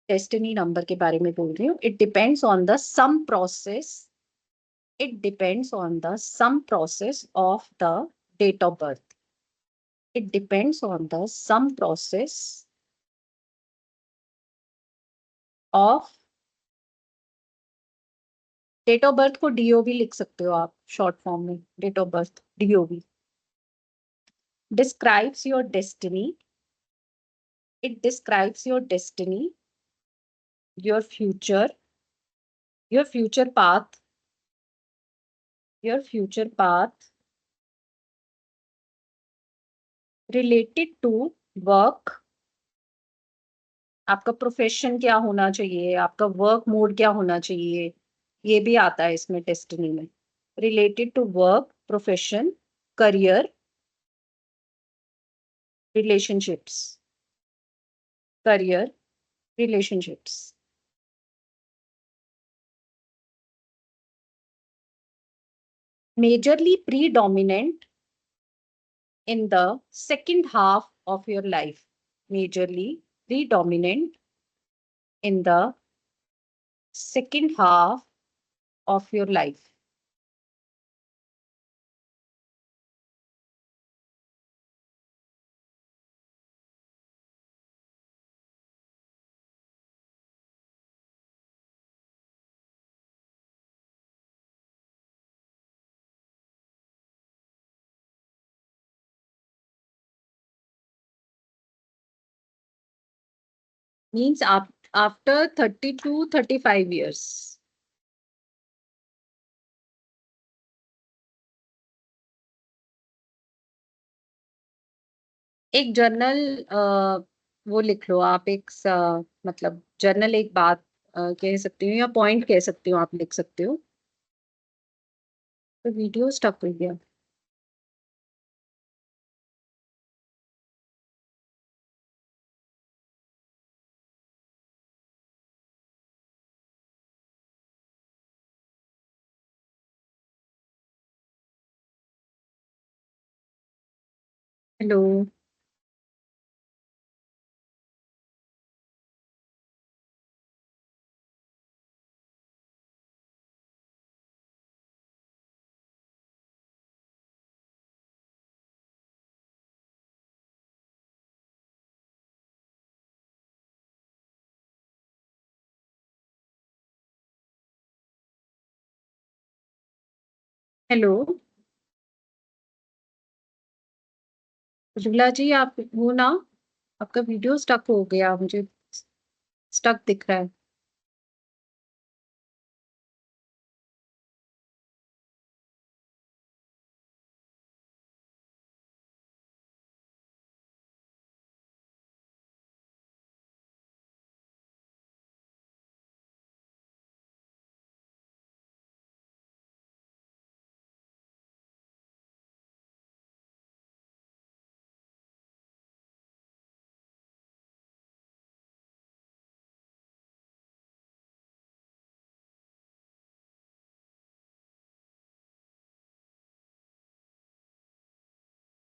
S1: डेस्टिनी नंबर के बारे में बोल रही हूँ, it depends on the sum process, it depends on the sum process of the date of birth, it depends on the sum process of date of birth, को D O भी लिख सकते हो आप शॉर्ट फॉर्म में, date of birth DOB. Describes your destiny, it describes your destiny, your future, your future path, your future path related to work, आपका profession क्या होना चाहिए, आपका वर्क मोड क्या होना चाहिए, ये भी आता है इसमें डेस्टिनी में। Related to work, profession, career, relationships, career, relationships. Majorly predominant in the second half of your life, majorly predominant in the second half of your life. Means after 30 to 35 years. एक journal वो लिख लो आप मतलब journal एक बात कह सकती हो या पॉइंट कह सकती हो, आप लिख सकते हो। तो वीडियो स्टक हो गया। हेलो। हेलो रुला जी, आप हो ना? आपका वीडियो स्टक हो गया, मुझे स्टक दिख रहा है।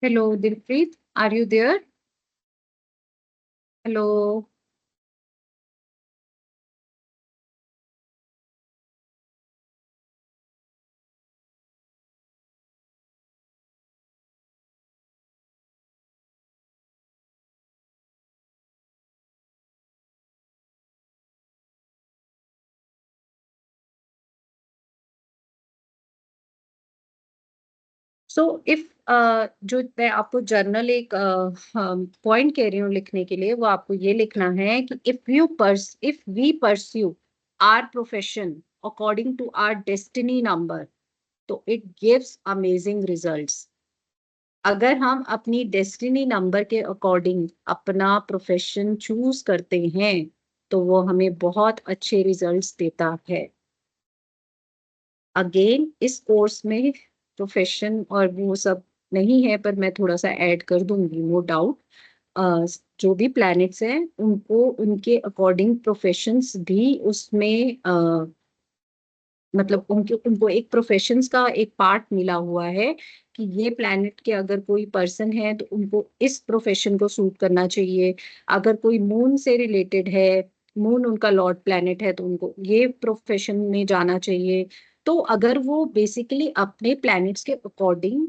S1: Hello Dilpreet, are you there? Hello. So if जो मैं आपको जर्नल एक पॉइंट कह रही हूँ लिखने के लिए, वो आपको ये लिखना है कि if we pursue our profession according to our destiny number, तो इट गिव्स अमेजिंग रिजल्ट्स। अगर हम अपनी डेस्टिनी नंबर के अकॉर्डिंग अपना प्रोफेशन चूज करते हैं, तो वो हमें बहुत अच्छे रिजल्ट्स देता है। अगेन इस कोर्स में प्रोफेशन और वो सब नहीं है, पर मैं थोड़ा सा ऐड कर दूंगी, नो डाउट। जो भी प्लैनेट्स हैं उनको उनके अकॉर्डिंग प्रोफेशंस भी उसमें मतलब उनके उनको एक प्रोफेशंस का एक पार्ट मिला हुआ है कि ये प्लैनेट के अगर कोई पर्सन है तो उनको इस प्रोफेशन को सूट करना चाहिए। अगर कोई मून से रिलेटेड है, मून उनका लॉर्ड प्लैनेट है, तो उनको ये प्रोफेशन में जाना चाहिए। तो अगर वो बेसिकली अपने प्लैनेट्स के अकॉर्डिंग।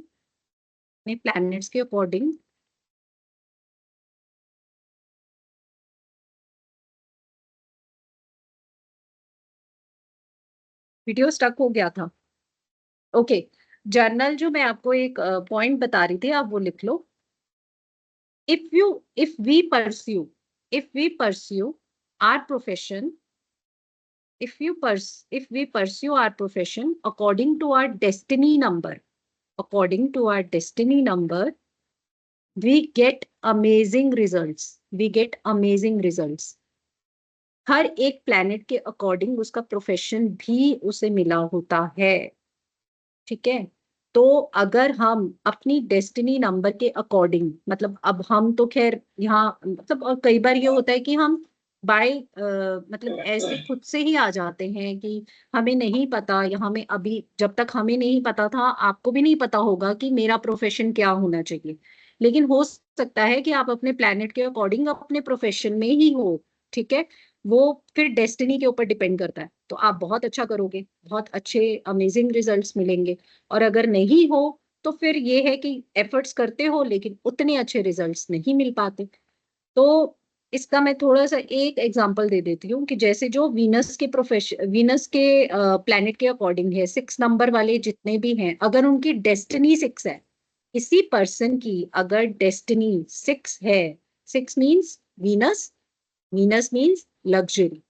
S1: वीडियो स्टक हो गया था। ओके। जर्नल जो मैं आपको एक पॉइंट बता रही थी, आप वो लिख लो। if you if we pursue our profession if we pursue our profession according to our destiny number, we get amazing results। हर एक प्लैनेट के अकॉर्डिंग उसका प्रोफेशन भी उसे मिला होता है। ठीक है। तो अगर हम अपनी डेस्टिनी नंबर के अकॉर्डिंग, मतलब अब हम तो खैर यहाँ मतलब, और कई बार ये होता है कि हम बाय मतलब ऐसे खुद से ही आ जाते हैं कि हमें नहीं पता, या हमें अभी जब तक हमें नहीं पता था, आपको भी नहीं पता होगा कि मेरा प्रोफेशन क्या होना चाहिए। लेकिन हो सकता है कि आप अपने प्लेनेट के अकॉर्डिंग अपने प्रोफेशन में ही हो। ठीक है। वो फिर डेस्टिनी के ऊपर डिपेंड करता है, तो आप बहुत अच्छा करोगे, बहुत अच्छे अमेजिंग रिजल्ट्स मिलेंगे। और अगर नहीं हो, तो फिर ये है कि एफर्ट्स करते हो लेकिन उतने अच्छे रिजल्ट्स नहीं मिल पाते। तो इसका मैं थोड़ा सा एक एग्जांपल दे देती हूँ कि जैसे जो वीनस के प्लैनेट के अकॉर्डिंग है, 6 नंबर वाले जितने भी हैं, अगर उनकी डेस्टिनी 6 है, किसी पर्सन की अगर डेस्टिनी 6 है, 6 means Venus, Venus means luxury,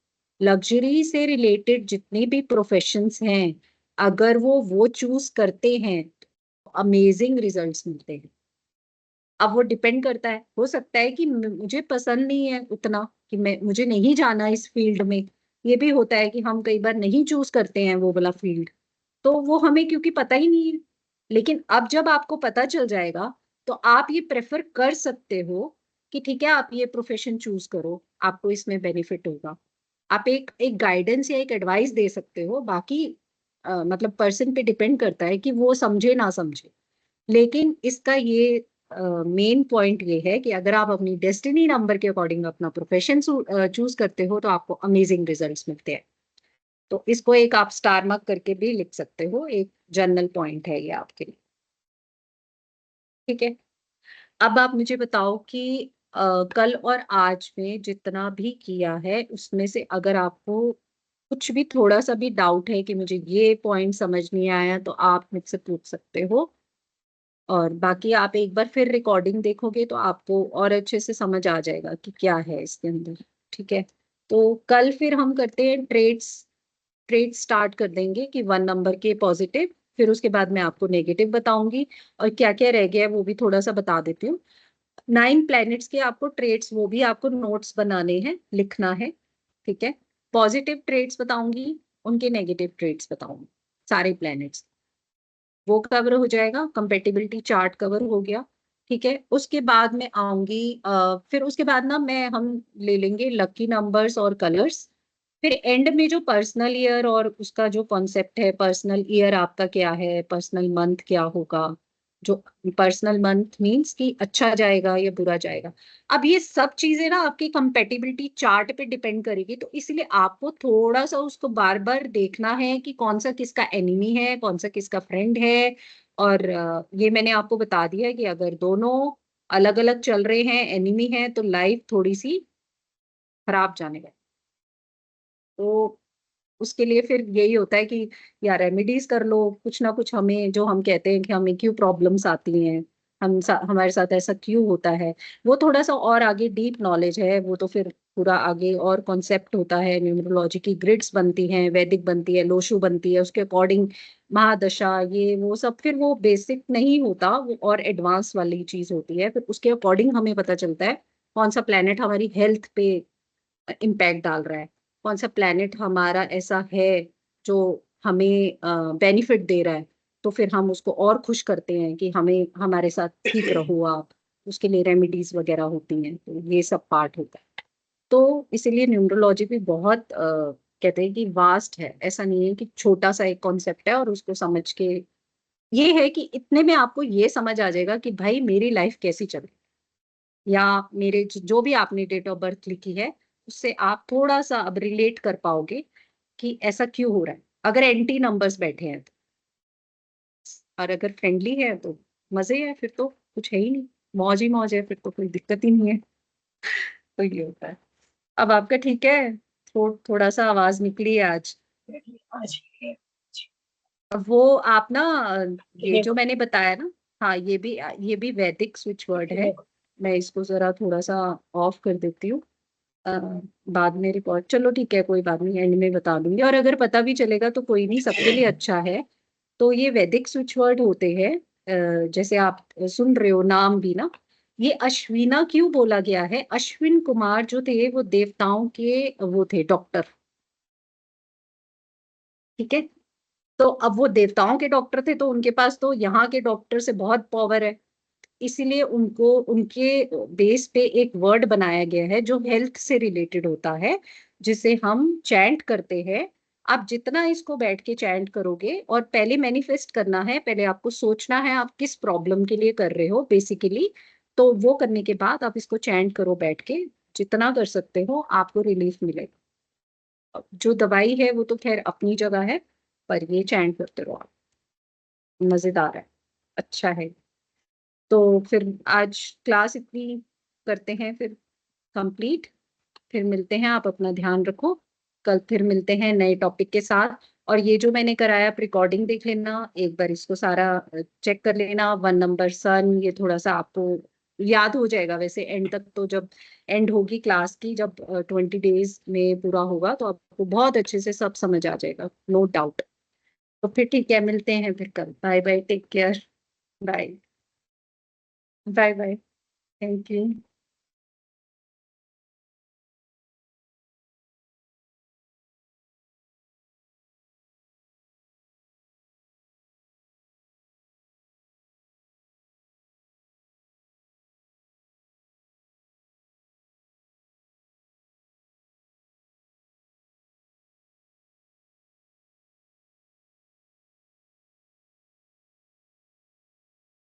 S1: luxury से रिलेटेड जितने भी प्रोफेशंस हैं, अगर वो चूज करते हैं, तो अमेजिंग रिजल्ट्स मिलते हैं। अब वो डिपेंड करता है, हो सकता है कि मुझे पसंद नहीं है उतना, कि मुझे नहीं जाना इस फील्ड में। ये भी होता है कि हम कई बार नहीं चूज करते हैं वो वाला फील्ड, तो वो हमें क्योंकि पता ही नहीं है। लेकिन अब जब आपको पता चल जाएगा तो आप ये प्रेफर कर सकते हो कि ठीक है आप ये प्रोफेशन चूज करो, आपको इसमें बेनिफिट होगा। आप एक एक गाइडेंस या एक एडवाइस दे सकते हो, बाकी मतलब पर्सन पे डिपेंड करता है कि वो समझे ना समझे। लेकिन इसका ये मेन पॉइंट ये है कि अगर आप अपनी डेस्टिनी नंबर के अकॉर्डिंग अपना प्रोफेशन चूज करते हो तो आपको अमेजिंग रिजल्ट्स मिलते हैं। तो इसको एक आप स्टार मार्क करके भी लिख सकते हो, एक जनरल पॉइंट है ये आपके लिए। ठीक है, अब आप मुझे बताओ कि कल और आज में जितना भी किया है उसमें से अगर आपको कुछ भी थोड़ा सा भी डाउट है कि मुझे ये पॉइंट समझ नहीं आया, तो आप मुझसे पूछ सकते हो। और बाकी आप एक बार फिर रिकॉर्डिंग देखोगे तो आपको और अच्छे से समझ आ जाएगा कि क्या है इसके अंदर। ठीक है, तो कल फिर हम करते हैं ट्रेड्स स्टार्ट कर देंगे कि 1 नंबर के पॉजिटिव, फिर उसके बाद मैं आपको नेगेटिव बताऊंगी, और क्या क्या रह गया है वो भी थोड़ा सा बता देती हूँ। 9 प्लैनेट्स के आपको ट्रेड्स वो भी आपको नोट्स बनाने हैं, लिखना है। ठीक है, पॉजिटिव ट्रेड्स बताऊंगी, उनके नेगेटिव ट्रेड्स बताऊंगी, सारे प्लैनेट्स वो कवर हो जाएगा, कंपेटिबिलिटी चार्ट कवर हो गया। ठीक है, उसके बाद मैं आऊंगी फिर उसके बाद ना मैं हम ले लेंगे लकी नंबर्स और कलर्स। फिर एंड में जो पर्सनल ईयर और उसका जो कॉन्सेप्ट है, पर्सनल ईयर आपका क्या है, पर्सनल मंथ क्या होगा, जो पर्सनल मंथ मींस कि अच्छा जाएगा या बुरा जाएगा। अब ये सब चीजें ना आपकी कंपेटिबिलिटी चार्ट पे डिपेंड करेगी, तो इसलिए आपको थोड़ा सा उसको बार बार देखना है कि कौन सा किसका एनिमी है, कौन सा किसका फ्रेंड है। और ये मैंने आपको बता दिया है कि अगर दोनों अलग अलग चल रहे हैं, एनिमी है, तो लाइफ थोड़ी सी खराब जाने वाली। तो उसके लिए फिर यही होता है कि या रेमेडीज कर लो कुछ ना कुछ, हमें जो हम कहते हैं कि हमें क्यों प्रॉब्लम्स आती हैं, हमारे साथ ऐसा क्यों होता है, वो थोड़ा सा और आगे डीप नॉलेज है, वो तो फिर पूरा आगे और कॉन्सेप्ट होता है। न्यूमरोलॉजी की ग्रिड्स बनती हैं, वैदिक बनती है, लोशु बनती है, उसके अकॉर्डिंग महादशा ये वो सब, फिर वो बेसिक नहीं होता, वो और एडवांस वाली चीज होती है। फिर उसके अकॉर्डिंग हमें पता चलता है कौन सा प्लेनेट हमारी हेल्थ पे इम्पैक्ट डाल रहा है, कौन सा प्लेनेट हमारा ऐसा है जो हमें बेनिफिट दे रहा है, तो फिर हम उसको और खुश करते हैं कि हमें हमारे साथ ठीक रहो आप। उसके लिए रेमेडीज वगैरह होती हैं, तो ये सब पार्ट होता है। तो इसीलिए न्यूमरोलॉजी भी बहुत कहते हैं कि वास्ट है, ऐसा नहीं है कि छोटा सा एक कॉन्सेप्ट है और उसको समझ के, ये है कि इतने में आपको ये समझ आ जाएगा कि भाई मेरी लाइफ कैसी चल रही है, या मेरे जो भी आपने डेट ऑफ बर्थ लिखी है उससे आप थोड़ा सा अब रिलेट कर पाओगे कि ऐसा क्यों हो रहा है, अगर एंटी नंबर्स बैठे हैं तो। और अगर फ्रेंडली है तो मजे है, फिर तो कुछ है ही नहीं, मौज ही मौज है, फिर तो कोई दिक्कत ही नहीं है। तो ये होता है। अब आपका ठीक है, थोड़ा सा आवाज निकली है आज।
S2: आज
S1: अब वो आप ना ये जो मैंने बताया ना, हाँ ये भी वैदिक स्विच वर्ड है। मैं इसको जरा थोड़ा सा ऑफ कर देती हूँ। अ, बाद में रिकॉर्ड, चलो ठीक है कोई बात नहीं, एंड में बता दूंगी, और अगर पता भी चलेगा तो कोई नहीं, सबके लिए अच्छा है। तो ये वैदिक स्विच वर्ड होते हैं। जैसे आप सुन रहे हो नाम भी ना, ये अश्विना क्यों बोला गया है, अश्विन कुमार जो थे वो देवताओं के वो थे डॉक्टर। ठीक है, तो अब वो देवताओं के डॉक्टर थे तो उनके पास तो यहाँ के डॉक्टर से बहुत पावर है, इसीलिए उनको उनके बेस पे एक वर्ड बनाया गया है जो हेल्थ से रिलेटेड होता है, जिसे हम चैंट करते हैं। आप जितना इसको बैठ के चैंट करोगे, और पहले मैनिफेस्ट करना है, पहले आपको सोचना है आप किस प्रॉब्लम के लिए कर रहे हो बेसिकली, तो वो करने के बाद आप इसको चैंट करो बैठ के, जितना कर सकते हो आपको रिलीफ मिलेगा। अब जो दवाई है वो तो खैर अपनी जगह है, पर ये चैंट करते रहो आप, मजेदार है, अच्छा है। तो फिर आज क्लास इतनी करते हैं फिर कंप्लीट, फिर मिलते हैं, आप अपना ध्यान रखो। कल फिर मिलते हैं नए टॉपिक के साथ। और ये जो मैंने कराया आप रिकॉर्डिंग देख लेना एक बार, इसको सारा चेक कर लेना, 1 नंबर सन, ये थोड़ा सा आपको याद हो जाएगा वैसे एंड तक, तो जब एंड होगी क्लास की, जब 20 डेज में पूरा होगा तो आपको बहुत अच्छे से सब समझ आ जाएगा, नो डाउट। तो फिर ठीक है, मिलते हैं फिर कल, bye bye, take care, bye bye bye. Thank you.